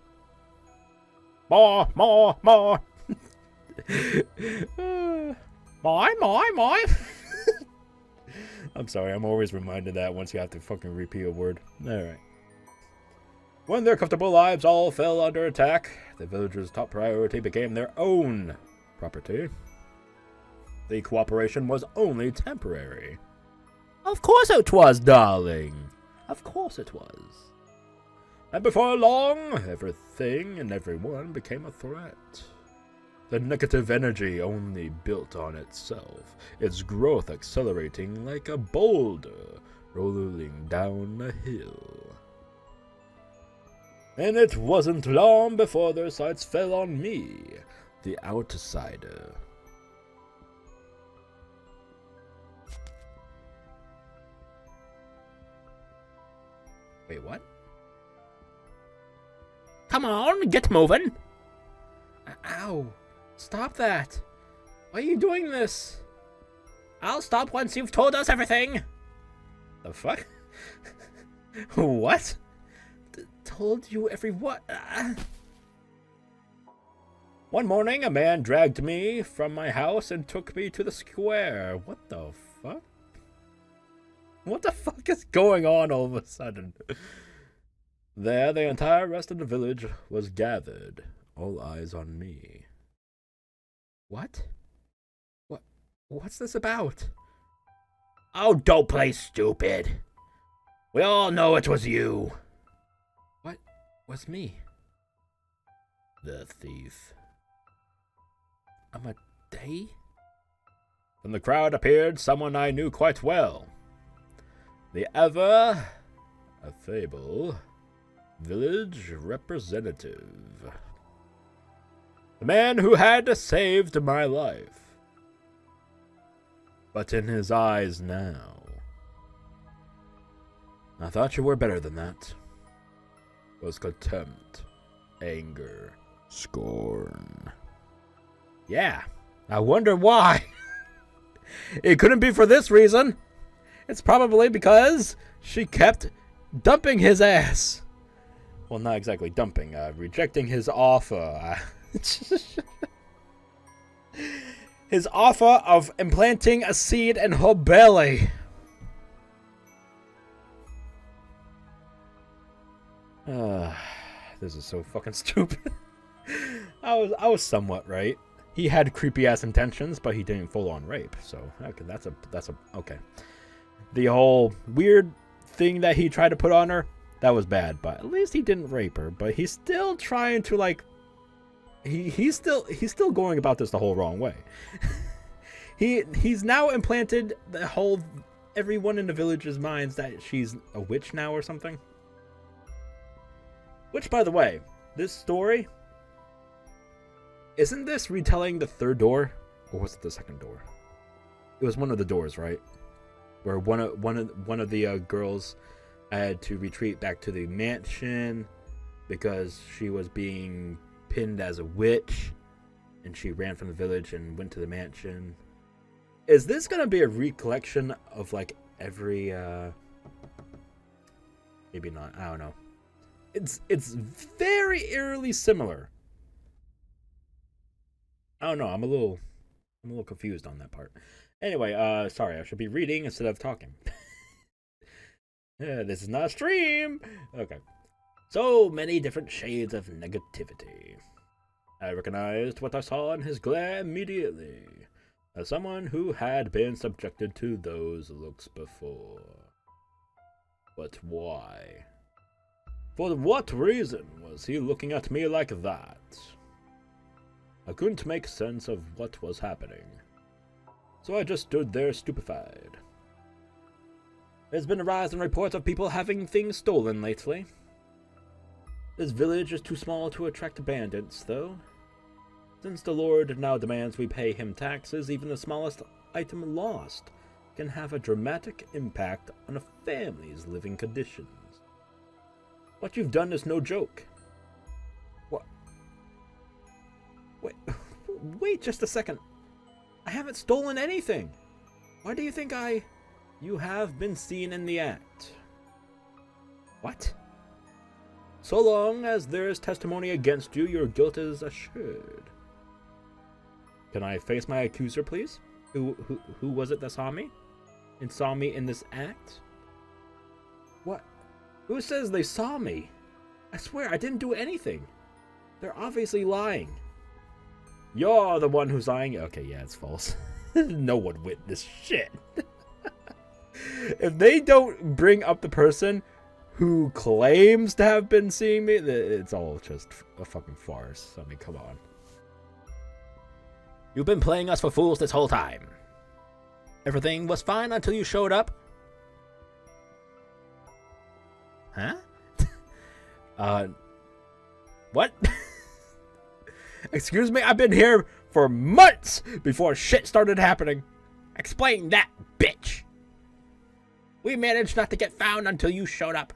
More, more, more. My. I'm sorry, I'm always reminded that once you have to fucking repeat a word. Alright. When their comfortable lives all fell under attack, the villagers' top priority became their own property. The cooperation was only temporary. Of course it was, darling. Of course it was. And before long, everything and everyone became a threat. The negative energy only built on itself, its growth accelerating like a boulder rolling down a hill. And it wasn't long before their sights fell on me, the outsider. Wait, what? Come on, get moving. Ow. Stop that. Why are you doing this? I'll stop once you've told us everything. The fuck? What? Told you every what? One morning, a man dragged me from my house and took me to the square. What the fuck? What the fuck is going on all of a sudden? There, the entire rest of the village was gathered, all eyes on me. What? What's this about? Oh, don't play stupid. We all know it was you. What was me? The thief. I'm a day? From the crowd appeared someone I knew quite well. The ever-affable village representative. The man who had saved my life. But in his eyes now, I thought you were better than that. Was contempt, anger, scorn. Yeah, I wonder why. It couldn't be for this reason. It's probably because she kept dumping his ass. Well, not exactly dumping, rejecting his offer. His offer of implanting a seed in her belly. This is so fucking stupid. I was somewhat right. He had creepy ass intentions, but he didn't full on rape. So okay, that's a okay. The whole weird thing that he tried to put on her, that was bad. But at least he didn't rape her. But he's still trying to like. He's still going about this the whole wrong way. He's now implanted the whole everyone in the village's minds that she's a witch now or something. Which, by the way, this story, isn't this retelling the third door, or was it the second door? It was one of the doors, right? Where one of the girls had to retreat back to the mansion because she was being pinned as a witch, and she ran from the village and went to the mansion. Is this gonna be a recollection of like every maybe not, I don't know. It's very eerily similar. I don't know, I'm a little confused on that part. Anyway, sorry, I should be reading instead of talking. Yeah, this is not a stream. Okay. So many different shades of negativity. I recognized what I saw in his glare immediately, as someone who had been subjected to those looks before. But why? For what reason was he looking at me like that? I couldn't make sense of what was happening, so I just stood there stupefied. There's been a rise in reports of people having things stolen lately. This village is too small to attract bandits, though. Since the Lord now demands we pay him taxes, even the smallest item lost can have a dramatic impact on a family's living conditions. What you've done is no joke. What? Wait just a second. I haven't stolen anything. Why do you think You have been seen in the act. What? So long as there is testimony against you, your guilt is assured. Can I face my accuser, please? Who was it that saw me? and saw me in this act? What? Who says they saw me? I swear I didn't do anything. They're obviously lying. You're the one who's lying? Okay, yeah, it's false. No one witnessed shit. If they don't bring up the person who claims to have been seeing me, it's all just a fucking farce. I mean, come on. You've been playing us for fools this whole time. Everything was fine until you showed up. Huh? What? Excuse me, I've been here for months before shit started happening. Explain that, bitch. We managed not to get found until you showed up.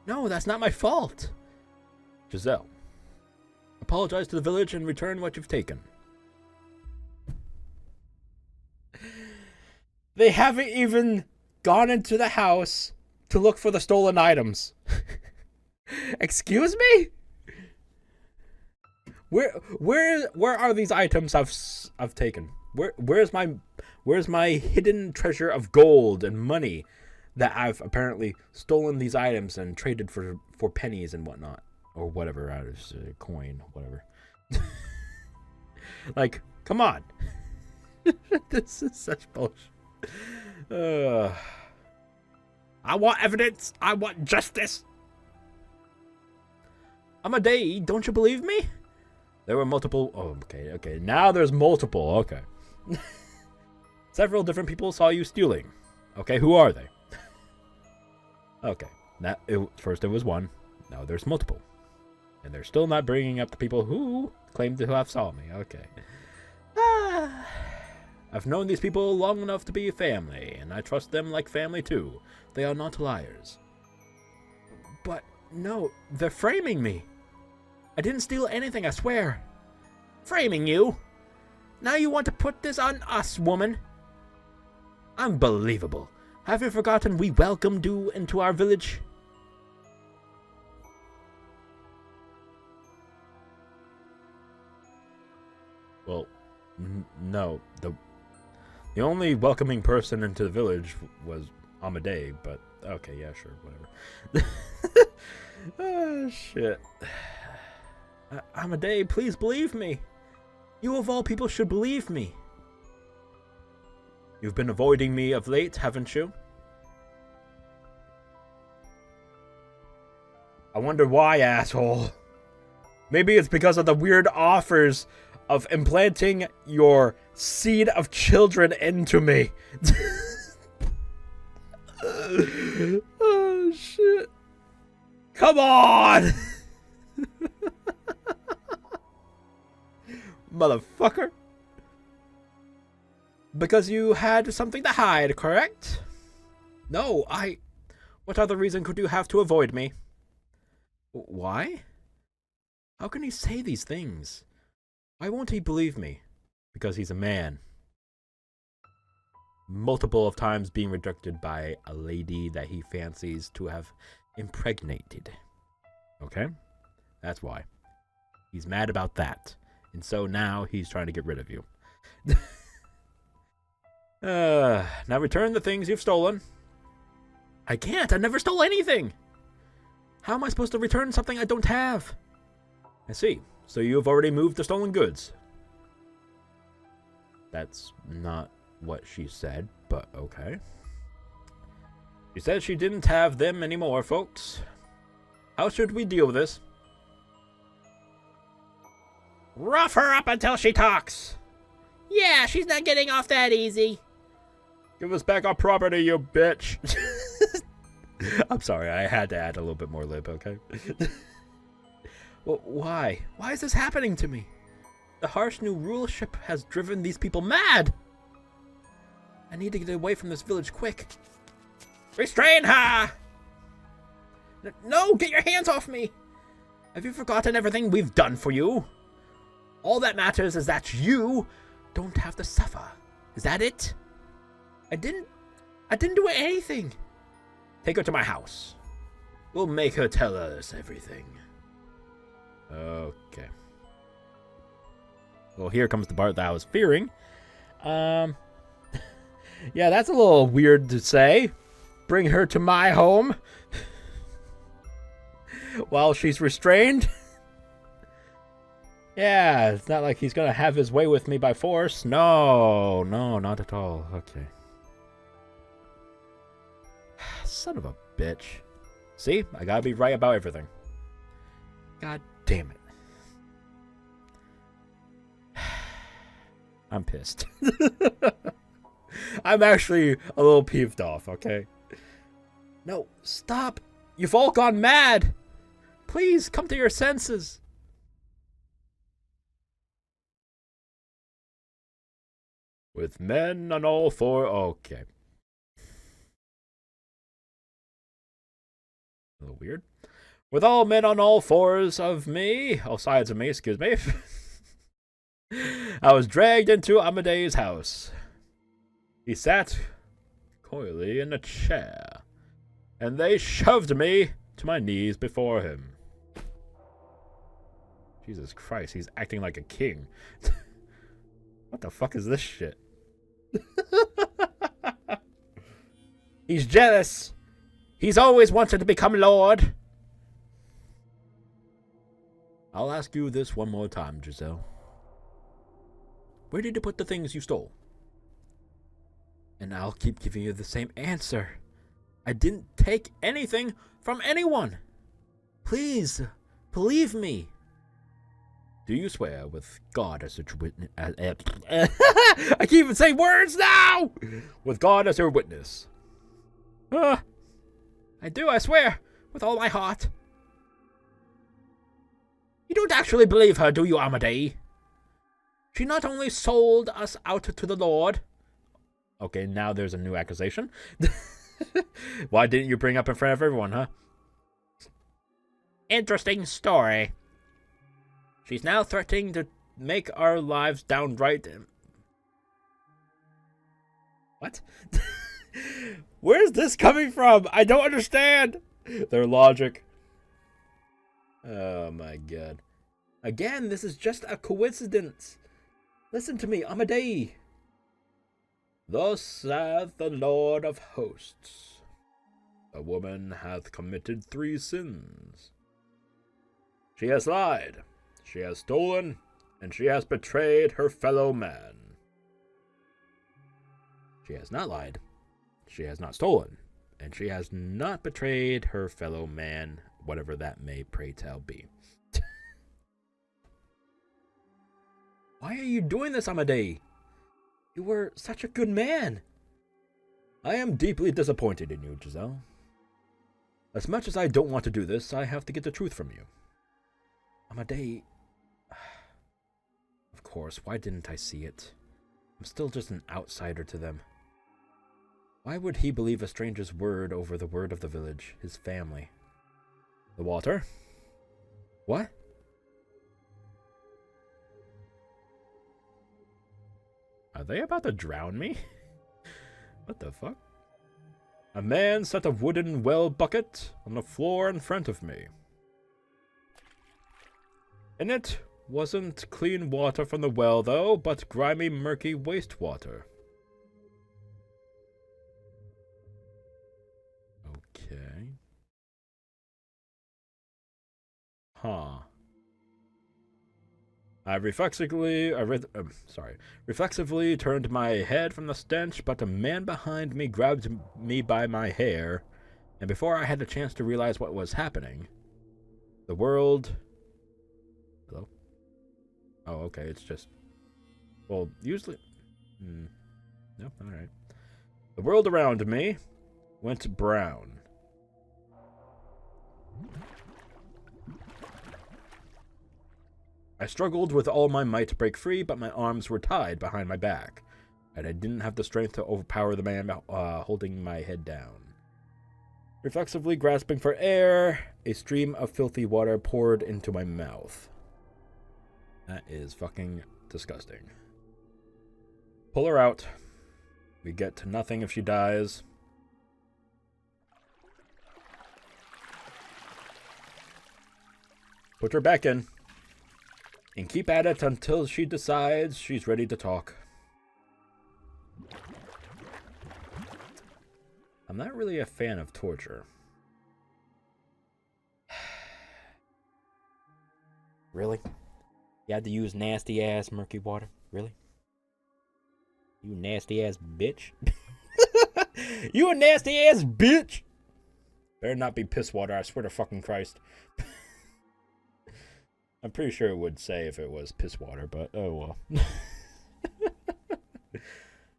No, that's not my fault. Giselle, apologize to the village and return what you've taken. They haven't even gone into the house to look for the stolen items. Excuse me? Where are these items I've taken? Where's my hidden treasure of gold and money that I've apparently stolen these items and traded for pennies and whatnot, or whatever, out of coin, whatever. Like, come on. This is such bullshit. I want evidence. I want justice. Amadei, don't you believe me? There were multiple... Oh, okay. Now there's multiple. Okay. Several different people saw you stealing. Okay, who are they? Okay. First it was one. Now there's multiple. And they're still not bringing up the people who claim to have saw me. Okay. I've known these people long enough to be family, and I trust them like family too. They are not liars. But no, they're framing me. I didn't steal anything, I swear. Framing you? Now you want to put this on us, woman? Unbelievable. Have you forgotten we welcomed you into our village? Well, no. The only welcoming person into the village was Amadei, but okay, yeah, sure, whatever. Oh, shit. Amadei, please believe me. You of all people should believe me. You've been avoiding me of late, haven't you? I wonder why, asshole. Maybe it's because of the weird offers of implanting your seed of children into me. Oh, shit. Come on! Motherfucker. Because you had something to hide, correct? No, What other reason could you have to avoid me? Why? How can he say these things? Why won't he believe me? Because he's a man. Multiple of times being rejected by a lady that he fancies to have impregnated. Okay? That's why. He's mad about that. And so now he's trying to get rid of you. Now return the things you've stolen. I can't. I never stole anything. How am I supposed to return something I don't have? I see. So you have already moved the stolen goods. That's not what she said, but okay. She said she didn't have them anymore, folks. How should we deal with this? Rough her up until she talks. Yeah, she's not getting off that easy. Give us back our property, you bitch. I'm sorry, I had to add a little bit more lip, okay? Well, why? Why is this happening to me? The harsh new rulership has driven these people mad. I need to get away from this village quick. Restrain her! No, get your hands off me! Have you forgotten everything we've done for you? All that matters is that you don't have to suffer. Is that it? I didn't do anything. Take her to my house. We'll make her tell us everything. Okay. Well, here comes the part that I was fearing. Yeah, that's a little weird to say. Bring her to my home while she's restrained. Yeah, it's not like he's gonna have his way with me by force. No, not at all. Okay. Son of a bitch. See? I gotta be right about everything. God damn it. I'm pissed. I'm actually a little peeved off, okay? No, stop. You've all gone mad. Please come to your senses. With men on all four. Okay. A little weird. With all men on all fours of me, all sides of me, excuse me, I was dragged into Amadeus' house. He sat coyly in a chair, and they shoved me to my knees before him. Jesus Christ, he's acting like a king. What the fuck is this shit? He's jealous. He's always wanted to become Lord. I'll ask you this one more time, Giselle. Where did you put the things you stole? And I'll keep giving you the same answer. I didn't take anything from anyone. Please, believe me. Do you swear with God as your witness? I can't even say words now! With God as your witness. I do, I swear, with all my heart. You don't actually believe her, do you, Amadei? She not only sold us out to the Lord. Okay, now there's a new accusation. Why didn't you bring up in front of everyone, huh? Interesting story. She's now threatening to make our lives downright... What? Where's this coming from? I don't understand their logic. Oh my god. Again, this is just a coincidence. Listen to me, Amadei. Thus saith the Lord of hosts. A woman hath committed 3 sins. She has lied, she has stolen, and she has betrayed her fellow man. She has not lied, she has not stolen, and she has not betrayed her fellow man, whatever that may pray tell be. Why are you doing this, Amadei? You were such a good man. I am deeply disappointed in you, Giselle. As much as I don't want to do this, I have to get the truth from you. Amadei... Of course, why didn't I see it? I'm still just an outsider to them. Why would he believe a stranger's word over the word of the village, his family? The water? What? Are they about to drown me? What the fuck? A man set a wooden well bucket on the floor in front of me. In it wasn't clean water from the well, though, but grimy, murky wastewater. Okay. Huh. I reflexively turned my head from the stench, but a man behind me grabbed me by my hair, and before I had a chance to realize what was happening, the world... Hello? Oh, okay, it's just... Well, usually... Nope, alright. The world around me went brown. I struggled with all my might to break free, but my arms were tied behind my back, and I didn't have the strength to overpower the man holding my head down. Reflexively grasping for air, a stream of filthy water poured into my mouth. That is fucking disgusting. Pull her out. We get to nothing if she dies. Put her back in. And keep at it until she decides she's ready to talk. I'm not really a fan of torture. Really? You had to use nasty ass murky water? Really? You nasty ass bitch? You a nasty ass bitch! Better not be piss water, I swear to fucking Christ. I'm pretty sure it would say if it was piss water, but oh well.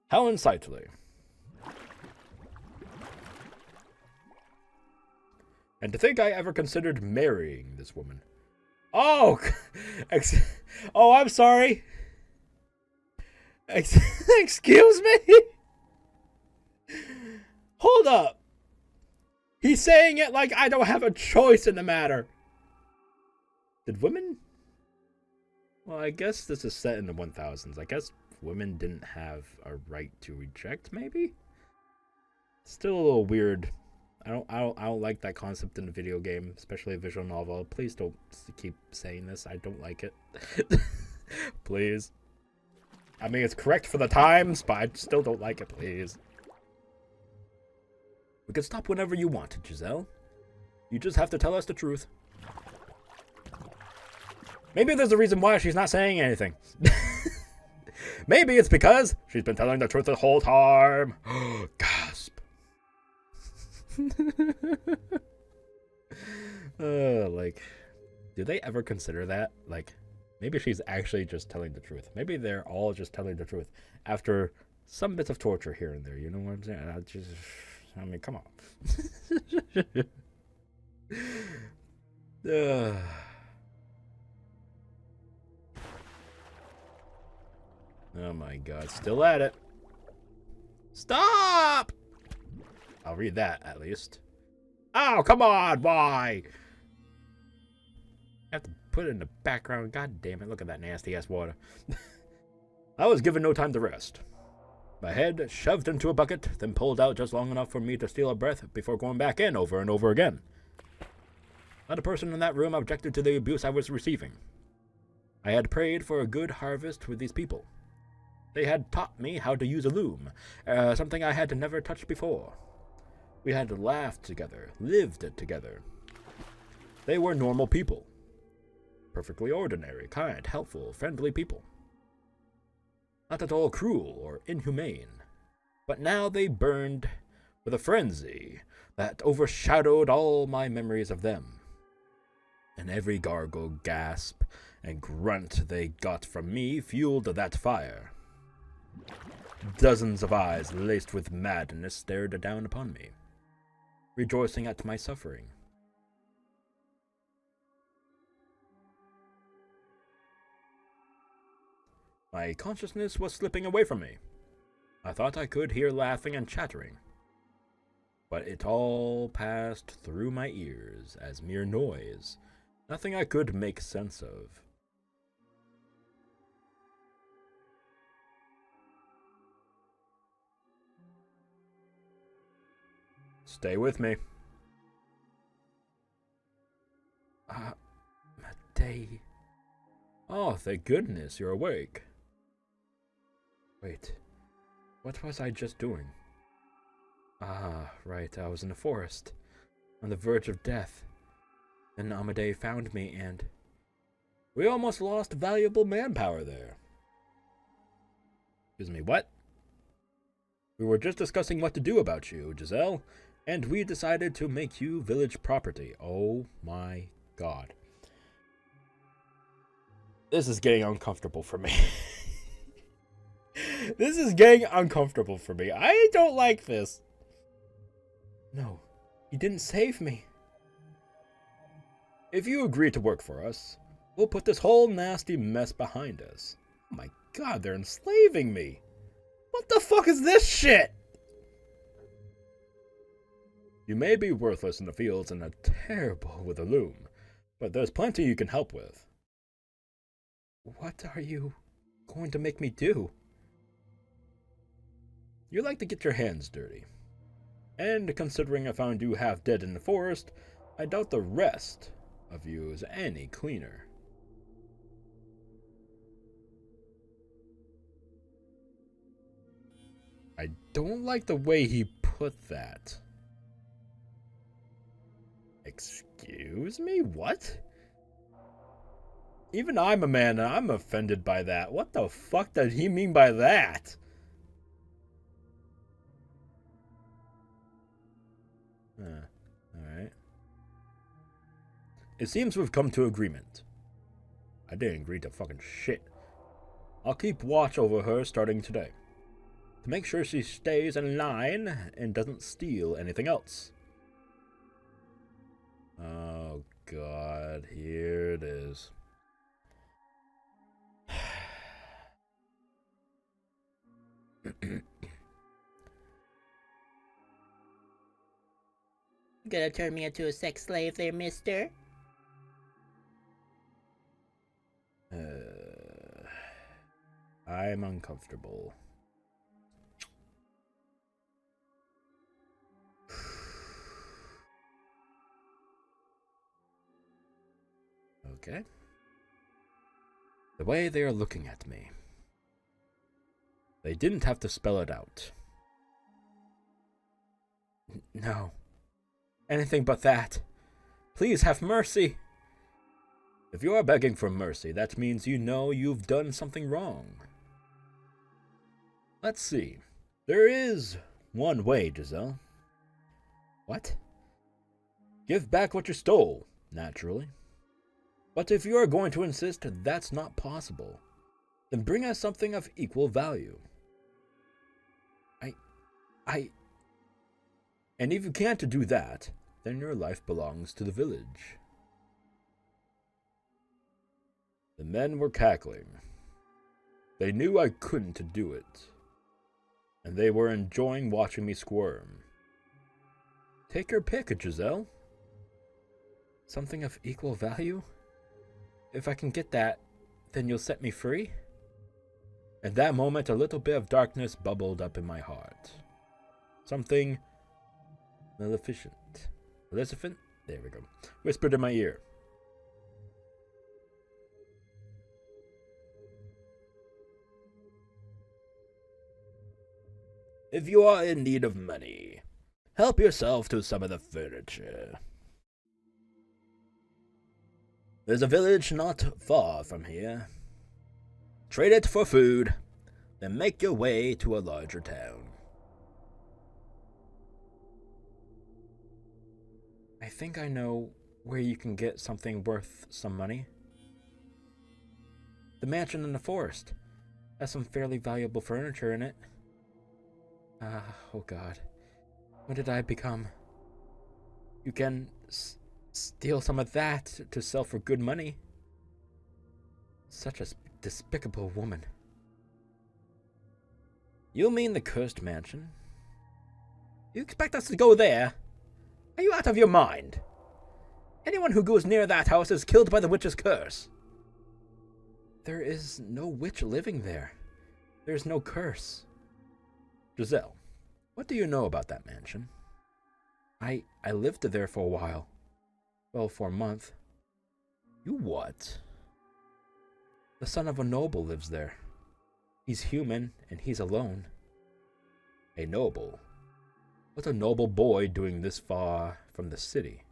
How insightfully. And to think I ever considered marrying this woman. Oh! Oh, I'm sorry. Excuse me? Hold up. He's saying it like I don't have a choice in the matter. Did women? Well, I guess this is set in the 1000s. I guess women didn't have a right to reject, maybe? Still a little weird. I don't like that concept in a video game, especially a visual novel. Please don't keep saying this. I don't like it. Please. I mean, it's correct for the times, but I still don't like it, please. We can stop whenever you want, Giselle. You just have to tell us the truth. Maybe there's a reason why she's not saying anything. Maybe it's because she's been telling the truth the whole time. Gasp. Like, do they ever consider that? Like, maybe she's actually just telling the truth. Maybe they're all just telling the truth after some bits of torture here and there. You know what I'm saying? I mean, come on. Oh my god, still at it. Stop! I'll read that, at least. Oh, come on, why? I have to put it in the background. God damn it, look at that nasty-ass water. I was given no time to rest. My head shoved into a bucket, then pulled out just long enough for me to steal a breath before going back in over and over again. Not a person in that room objected to the abuse I was receiving. I had prayed for a good harvest with these people. They had taught me how to use a loom, something I had never touched before. We had laughed together, lived together. They were normal people. Perfectly ordinary, kind, helpful, friendly people. Not at all cruel or inhumane. But now they burned with a frenzy that overshadowed all my memories of them. And every gargle, gasp, and grunt they got from me fueled that fire. Dozens of eyes laced with madness stared down upon me, rejoicing at my suffering. My consciousness was slipping away from me. I thought I could hear laughing and chattering, but it all passed through my ears as mere noise, nothing I could make sense of. Stay with me. Day. Oh, thank goodness you're awake. Wait, what was I just doing? Ah, right, I was in the forest, on the verge of death. Then Amadei found me and... we almost lost valuable manpower there. Excuse me, what? We were just discussing what to do about you, Giselle, and we decided to make you village property. Oh my god. This is getting uncomfortable for me. This is getting uncomfortable for me. I don't like this. No, you didn't save me. If you agree to work for us, we'll put this whole nasty mess behind us. Oh my god, they're enslaving me. What the fuck is this shit? You may be worthless in the fields and terrible with a loom, but there's plenty you can help with. What are you going to make me do? You like to get your hands dirty. And considering I found you half dead in the forest, I doubt the rest of you is any cleaner. I don't like the way he put that. Excuse me? What? Even I'm a man and I'm offended by that. What the fuck did he mean by that? Alright. It seems we've come to agreement. I didn't agree to fucking shit. I'll keep watch over her starting today, to make sure she stays in line and doesn't steal anything else. Oh god, here it is. Gonna turn me into a sex slave there, mister? I'm uncomfortable. Okay. The way they are looking at me. They didn't have to spell it out. No. Anything but that. Please have mercy. If you are begging for mercy, that means you know you've done something wrong. Let's see. There is one way, Giselle. What? Give back what you stole, naturally. But if you are going to insist that's not possible, then bring us something of equal value. And if you can't do that, then your life belongs to the village. The men were cackling. They knew I couldn't do it, and they were enjoying watching me squirm. Take your pick, Giselle. Something of equal value? If I can get that, then you'll set me free? At that moment, a little bit of darkness bubbled up in my heart. Something maleficent. Maleficent? There we go. Whispered in my ear. If you are in need of money, help yourself to some of the furniture. There's a village not far from here. Trade it for food, then make your way to a larger town. I think I know where you can get something worth some money. The mansion in the forest has some fairly valuable furniture in it. Oh god. What did I become? You can steal some of that to sell for good money. Such a despicable woman. You mean the cursed mansion? You expect us to go there? Are you out of your mind? Anyone who goes near that house is killed by the witch's curse. There is no witch living there. There is no curse. Giselle, what do you know about that mansion? I lived there for a while. Well, for a month. You what? The son of a noble lives there. He's human, and he's alone. A noble? What's a noble boy doing this far from the city?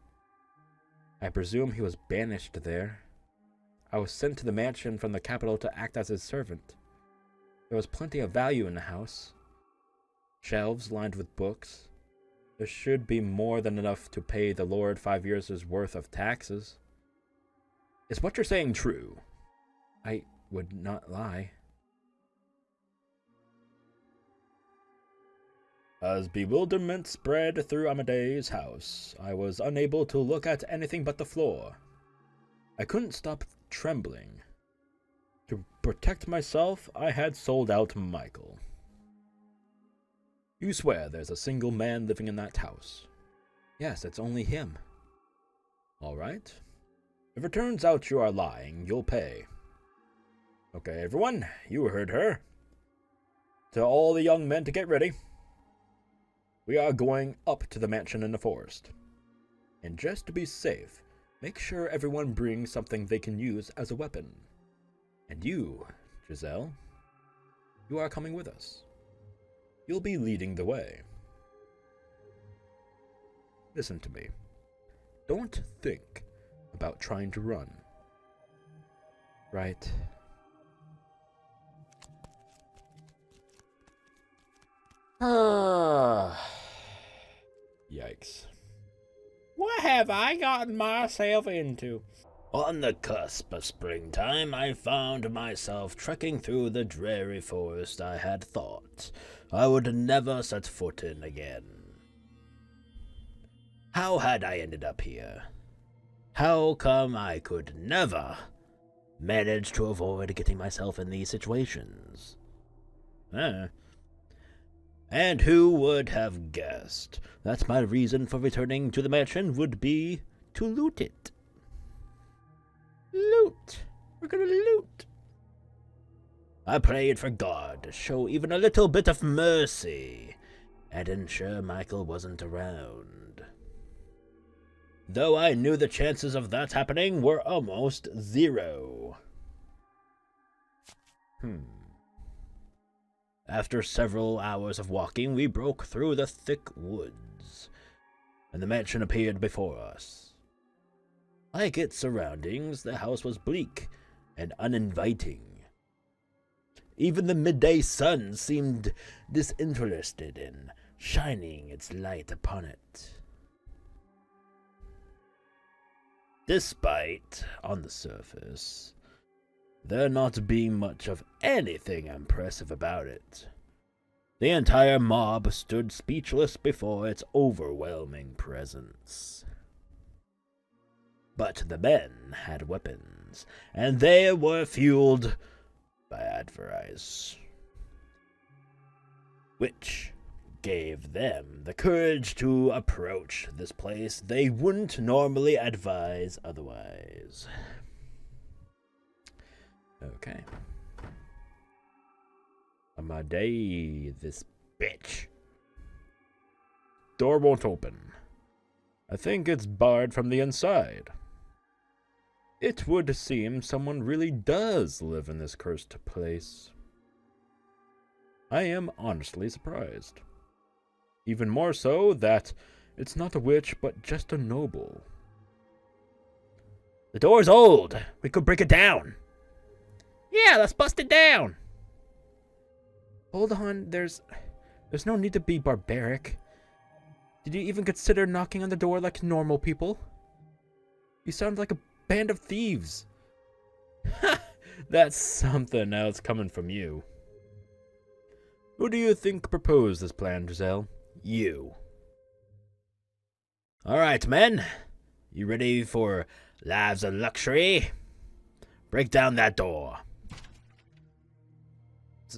I presume he was banished there. I was sent to the mansion from the capital to act as his servant. There was plenty of value in the house. Shelves lined with books. There should be more than enough to pay the Lord 5 years' worth of taxes. Is what you're saying true? I would not lie. As bewilderment spread through Amade's house, I was unable to look at anything but the floor. I couldn't stop trembling. To protect myself, I had sold out Michael. You swear there's a single man living in that house? Yes, it's only him. All right. If it turns out you are lying, you'll pay. Okay, everyone, you heard her. Tell all the young men to get ready. We are going up to the mansion in the forest. And just to be safe, make sure everyone brings something they can use as a weapon. And you, Giselle, you are coming with us. You'll be leading the way. Listen to me. Don't think about trying to run. Right? Yikes. What have I gotten myself into? On the cusp of springtime, I found myself trekking through the dreary forest I had thought I would never set foot in again. How had I ended up here? How come I could never manage to avoid getting myself in these situations? And who would have guessed that my reason for returning to the mansion would be to loot it? Loot. We're gonna loot. I prayed for God to show even a little bit of mercy and ensure Michael wasn't around. Though I knew the chances of that happening were almost zero. After several hours of walking, we broke through the thick woods, and the mansion appeared before us. Like its surroundings, the house was bleak and uninviting. Even the midday sun seemed disinterested in shining its light upon it. Despite, on the surface, there not being much of anything impressive about it, the entire mob stood speechless before its overwhelming presence. But the men had weapons, and they were fueled by avarice, which gave them the courage to approach this place they wouldn't normally advise otherwise. Okay. Amadei, this bitch. Door won't open. I think it's barred from the inside. It would seem someone really does live in this cursed place. I am honestly surprised. Even more so that it's not a witch, but just a noble. The door's old. We could break it down. Yeah, let's bust it down. Hold on, there's no need to be barbaric. Did you even consider knocking on the door like normal people? You sound like a band of thieves. That's something else coming from you. Who do you think proposed this plan, Giselle? You. Alright, men. You ready for lives of luxury? Break down that door.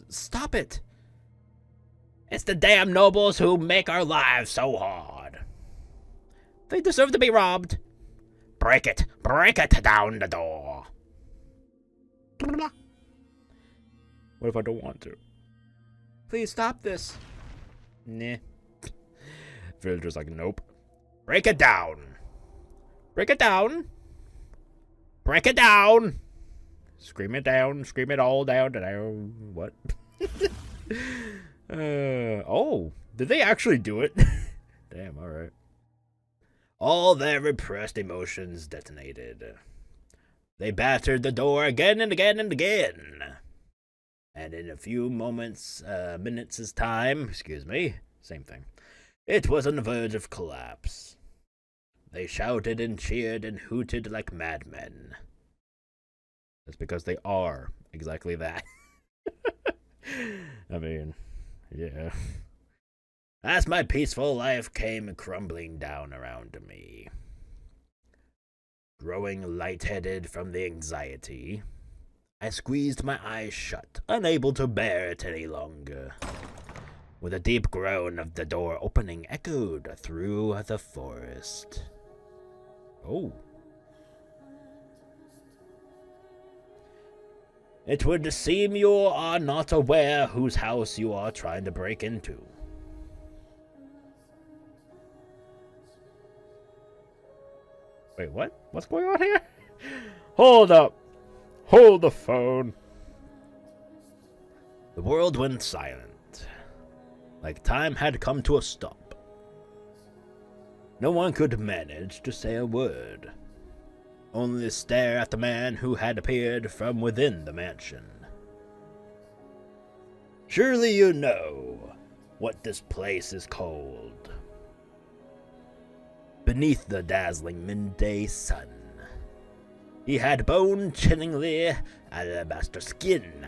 Stop it. It's the damn nobles who make our lives so hard. They deserve to be robbed. Break it down the door. What if I don't want to? Please stop this. Nah. Villager's like, nope. Break it down. Break it down. Break it down. Scream it down. Scream it all down. What? Oh, did they actually do it? Damn, alright. All their repressed emotions detonated. They battered the door again and again and again. And in a few minutes' time, same thing, it was on the verge of collapse. They shouted and cheered and hooted like madmen. That's because they are exactly that. I mean, yeah. As my peaceful life came crumbling down around me, growing lightheaded from the anxiety, I squeezed my eyes shut, unable to bear it any longer. With a deep groan of the door opening echoed through the forest. Oh. It would seem you are not aware whose house you are trying to break into. Wait, what? What's going on here? Hold up. Hold the phone. The world went silent, like time had come to a stop. No one could manage to say a word. Only stare at the man who had appeared from within the mansion. Surely you know what this place is called. Beneath the dazzling midday sun, he had bone-chinningly alabaster skin,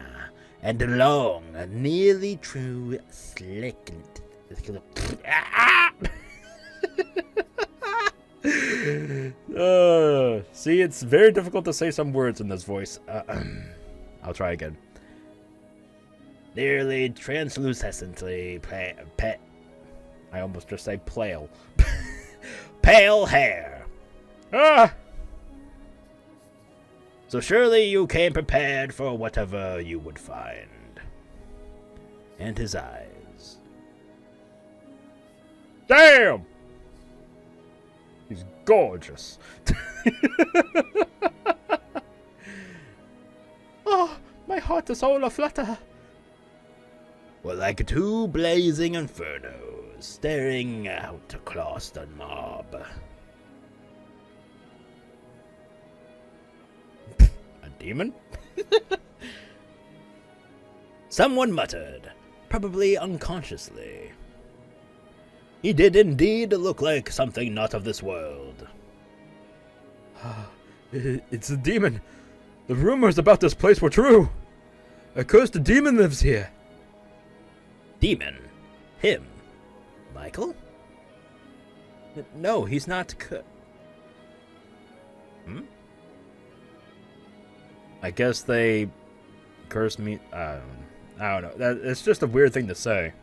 and long, nearly true slick. See, it's very difficult to say some words in this voice. I'll try again. Nearly translucently I almost just say pale. Pale hair. So surely you came prepared for whatever you would find. And his eyes. Damn! He's gorgeous. Oh, my heart is all aflutter. Were like two blazing infernos staring out across the mob. A demon? Someone muttered, probably unconsciously. He did indeed look like something not of this world. It's a demon. The rumors about this place were true. A cursed demon lives here. Demon? Him? Michael? No, he's not I guess they cursed me. I don't know. It's just a weird thing to say.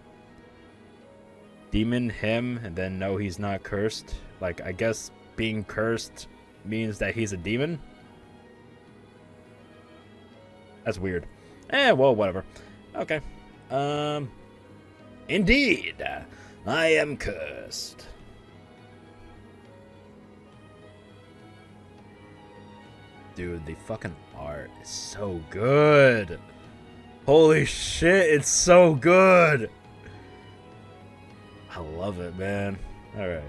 Demon, him, and then no, he's not cursed. Like, I guess being cursed means that he's a demon? That's weird. Well, whatever. Okay. Indeed, I am cursed. Dude, the fucking art is so good. Holy shit, it's so good. I love it, man. Alright.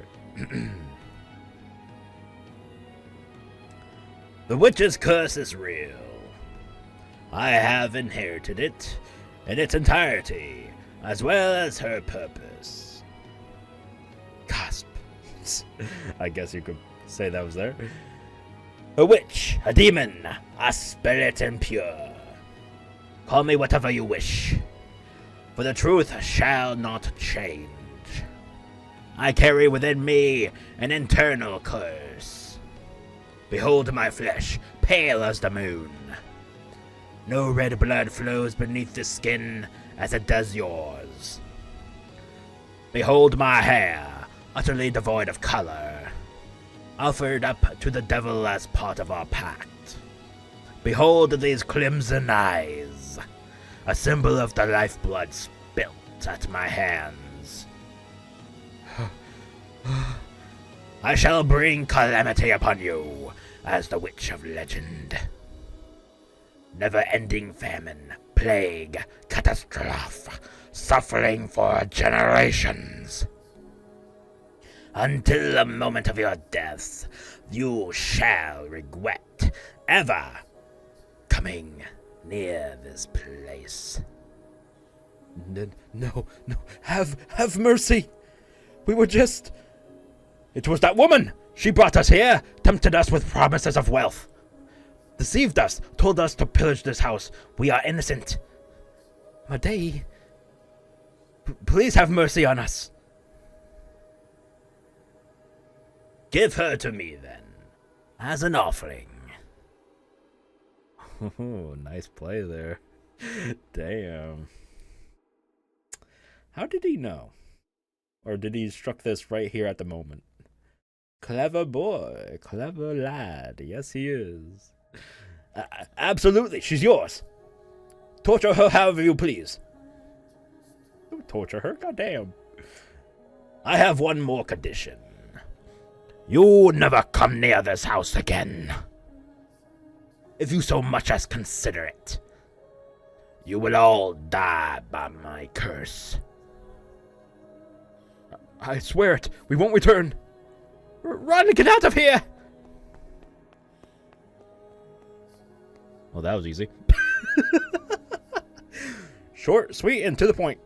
The witch's curse is real. I have inherited it in its entirety, as well as her purpose. Gasp. I guess you could say that was there. A witch, a demon, a spirit impure. Call me whatever you wish, for the truth shall not change. I carry within me an internal curse. Behold my flesh, pale as the moon. No red blood flows beneath the skin as it does yours. Behold my hair, utterly devoid of color, offered up to the devil as part of our pact. Behold these crimson eyes, a symbol of the lifeblood spilt at my hands. I shall bring calamity upon you as the witch of legend. Never-ending famine, plague, catastrophe, suffering for generations. Until the moment of your death, you shall regret ever coming near this place. No, have mercy. We were just... It was that woman! She brought us here, tempted us with promises of wealth. Deceived us, told us to pillage this house. We are innocent. Madei, please have mercy on us. Give her to me, then, as an offering. Oh, nice play there. Damn. How did he know? Or did he struck this right here at the moment? Clever boy, clever lad. Yes, he is. Absolutely, she's yours. Torture her however you please. Don't torture her, goddamn. I have one more condition. You never come near this house again. If you so much as consider it, you will all die by my curse. I swear it, we won't return. Run, get out of here! Well, that was easy. Short, sweet, and to the point.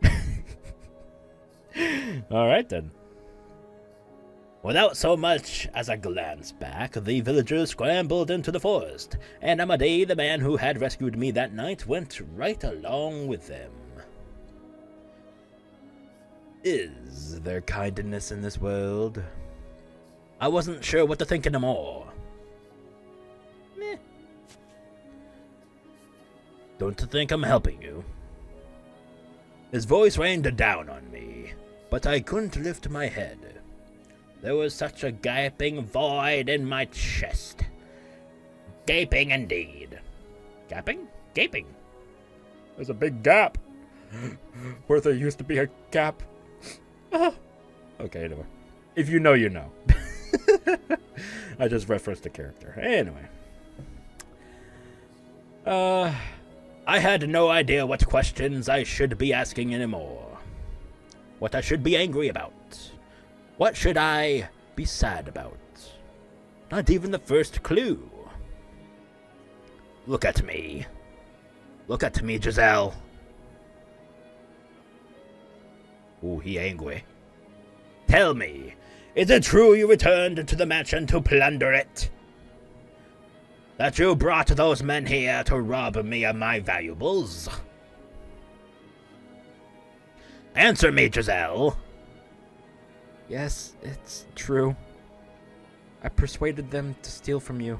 Alright then. Without so much as a glance back, the villagers scrambled into the forest, and Amadei, the man who had rescued me that night, went right along with them. Is there kindness in this world? I wasn't sure what to think anymore. Meh. Don't think I'm helping you. His voice rained down on me, but I couldn't lift my head. There was such a gaping void in my chest. Gaping indeed. Gapping? Gaping. There's a big gap where there used to be a gap. Okay, anyway. If you know, you know. I just referenced the character. Anyway. I had no idea what questions I should be asking anymore. What I should be angry about. What should I be sad about? Not even the first clue. Look at me. Look at me, Giselle. Ooh, he angry. Tell me, is it true you returned to the mansion to plunder it? That you brought those men here to rob me of my valuables? Answer me, Giselle. Yes, it's true. I persuaded them to steal from you.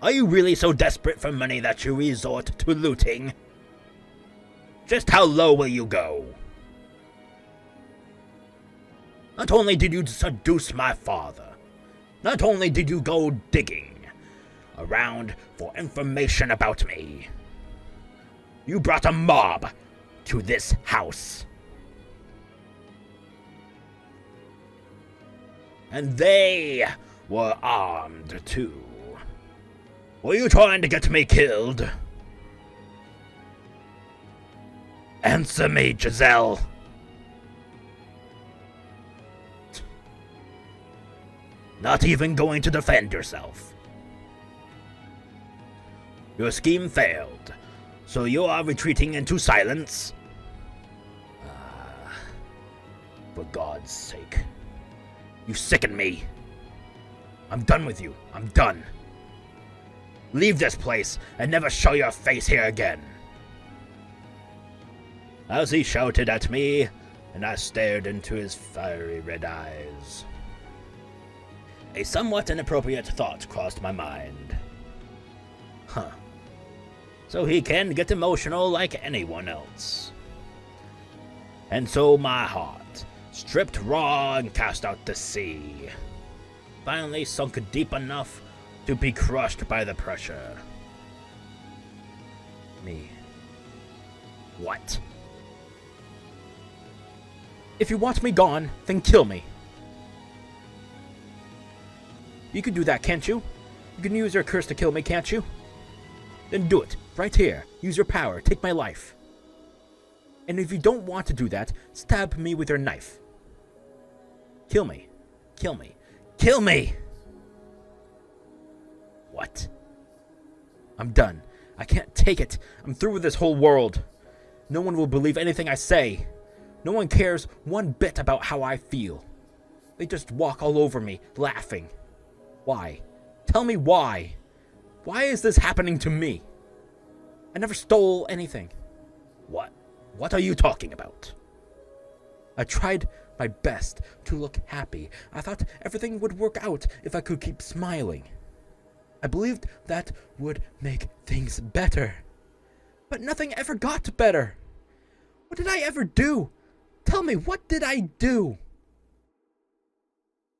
Are you really so desperate for money that you resort to looting? Just how low will you go? Not only did you seduce my father, not only did you go digging around for information about me, you brought a mob to this house. And they were armed too. Were you trying to get me killed? Answer me, Giselle. Not even going to defend yourself. Your scheme failed, so you are retreating into silence? For God's sake. You sicken me. I'm done with you. I'm done. Leave this place and never show your face here again. As he shouted at me, and I stared into his fiery red eyes, a somewhat inappropriate thought crossed my mind. So he can get emotional like anyone else. And so my heart, stripped raw and cast out to sea, finally sunk deep enough to be crushed by the pressure. Me. What? If you want me gone, then kill me. You can do that, can't you? You can use your curse to kill me, can't you? Then do it, right here. Use your power, take my life. And if you don't want to do that, stab me with your knife. Kill me. Kill me. Kill me! What? I'm done. I can't take it. I'm through with this whole world. No one will believe anything I say. No one cares one bit about how I feel. They just walk all over me, laughing. Why? Tell me why. Why is this happening to me? I never stole anything. What? What are you talking about? I tried my best to look happy. I thought everything would work out if I could keep smiling. I believed that would make things better. But nothing ever got better. What did I ever do? Tell me, what did I do?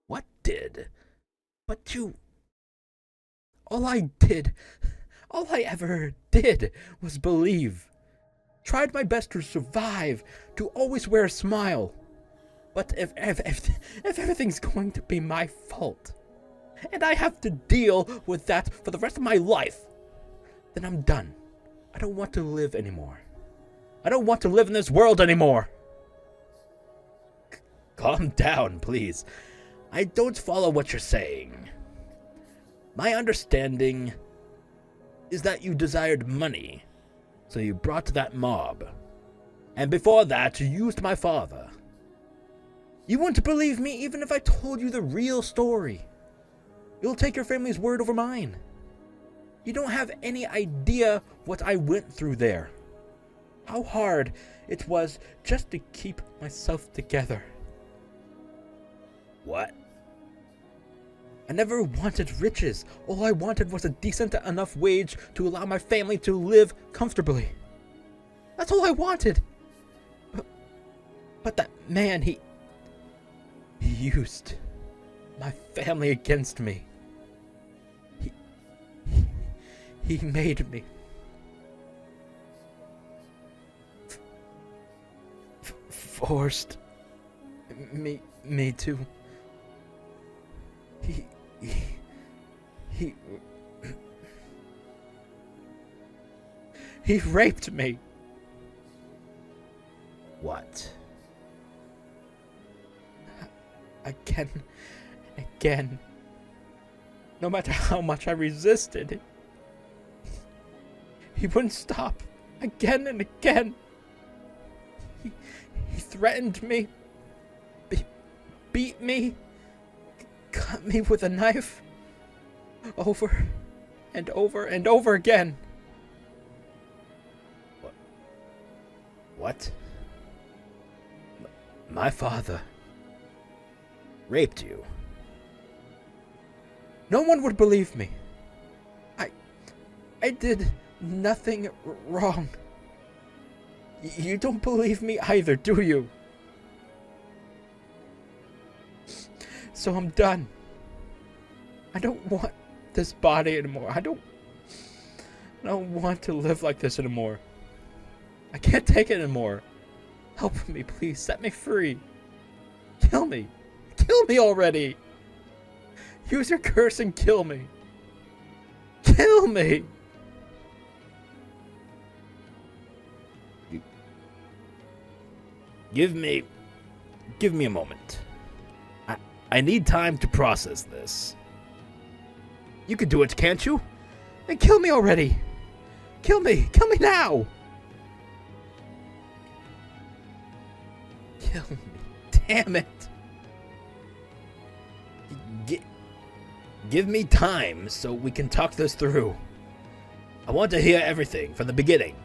What did? But you... All I ever did was believe. Tried my best to survive, to always wear a smile. But if everything's going to be my fault, and I have to deal with that for the rest of my life, then I'm done. I don't want to live anymore. I don't want to live in this world anymore. Calm down, please. I don't follow what you're saying. My understanding is that you desired money, so you brought that mob. And before that, you used my father. You wouldn't believe me even if I told you the real story. You'll take your family's word over mine. You don't have any idea what I went through there. How hard it was just to keep myself together. What? I never wanted riches. All I wanted was a decent enough wage to allow my family to live comfortably. That's all I wanted. But that man, he used my family against me. He made me forced me to he raped me. What? Again. No matter how much I resisted, he wouldn't stop. Again and again. He threatened me, beat me, cut me with a knife, over and over and over again. What? My father Raped you? No one would believe me. I did nothing wrong. You don't believe me either, do you? So I'm done. I don't want this body anymore. I don't want to live like this anymore. I can't take it anymore. Help me, please. Set me free. Kill me. Kill me already. Use your curse and kill me. Kill me. Give me a moment. I need time to process this. You can do it, can't you? Then kill me already. Kill me. Kill me now. Kill me. Damn it. Give me time so we can talk this through. I want to hear everything from the beginning.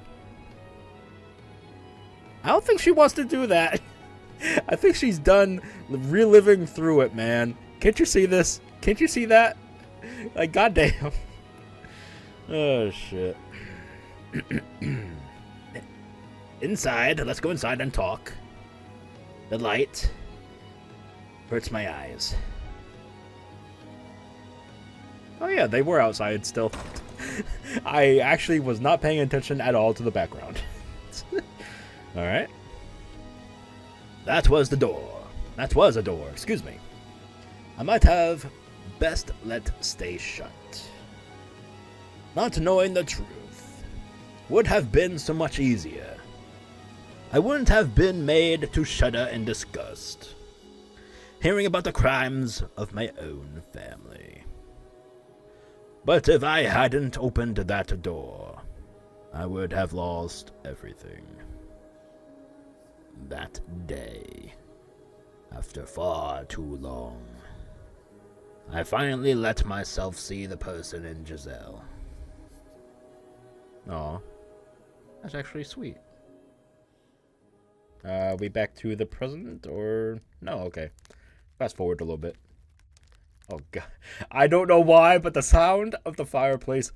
I don't think she wants to do that. I think she's done reliving through it, man. Can't you see this? Can't you see that? Like, goddamn. Oh, shit. Inside. Let's go inside and talk. The light hurts my eyes. Oh, yeah, they were outside still. I actually was not paying attention at all to the background. Alright. That was the door. That was a door, excuse me. I might have best let stay shut. Not knowing the truth would have been so much easier. I wouldn't have been made to shudder in disgust, hearing about the crimes of my own family. But if I hadn't opened that door, I would have lost everything. That day, after far too long, I finally let myself see the person in Giselle. Aw. That's actually sweet. We back to the present, or... No, okay. Fast forward a little bit. Oh, God. I don't know why, but the sound of the fireplace...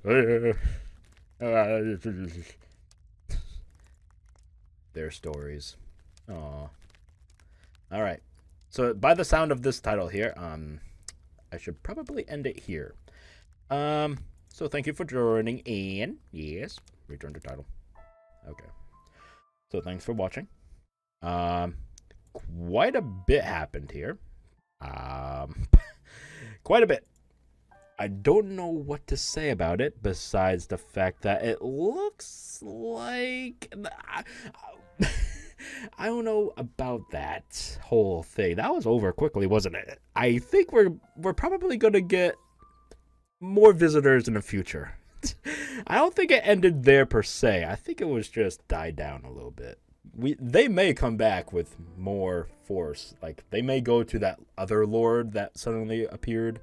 Their stories. Aw. Alright. So, by the sound of this title here, I should probably end it here. So thank you for joining in. Yes. Return to title. Okay. So thanks for watching. Quite a bit happened here. Quite a bit. I don't know what to say about it besides the fact that it looks like I don't know about that whole thing. That was over quickly, wasn't it? I think we're probably gonna get more visitors in the future. I don't think it ended there per se. I think it was just died down a little bit. They may come back with more force. Like they may go to that other lord that suddenly appeared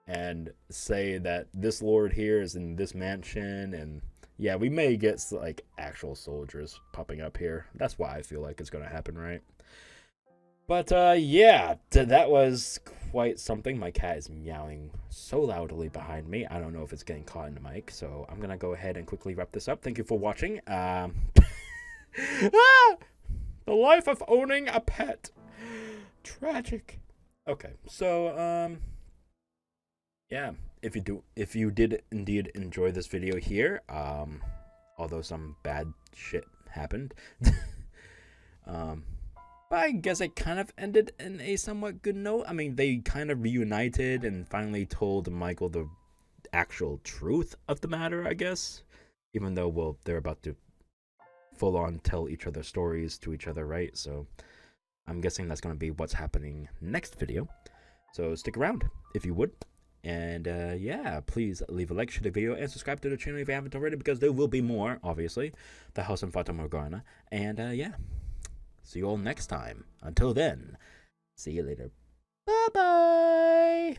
and say that this lord here is in this mansion, and yeah, we may get like actual soldiers popping up here. That's why I feel like it's gonna happen, right? But yeah, that was quite something. My cat is meowing so loudly behind me. I don't know if it's getting caught in the mic, so I'm gonna go ahead and quickly wrap this up. Thank you for watching. Ah! The life of owning a pet. Tragic. Okay, so yeah, if you did indeed enjoy this video here, although some bad shit happened, but I guess it kind of ended in a somewhat good note. I mean, they kind of reunited and finally told Michael the actual truth of the matter, I guess. Even though, well, they're about to full on tell each other stories to each other, right? So I'm guessing that's going to be what's happening next video. So stick around if you would. And yeah, please leave a like, share the video, and subscribe to the channel if you haven't already, because there will be more, obviously. The House of Fata Morgana. And yeah, see you all next time. Until then, see you later. Bye-bye.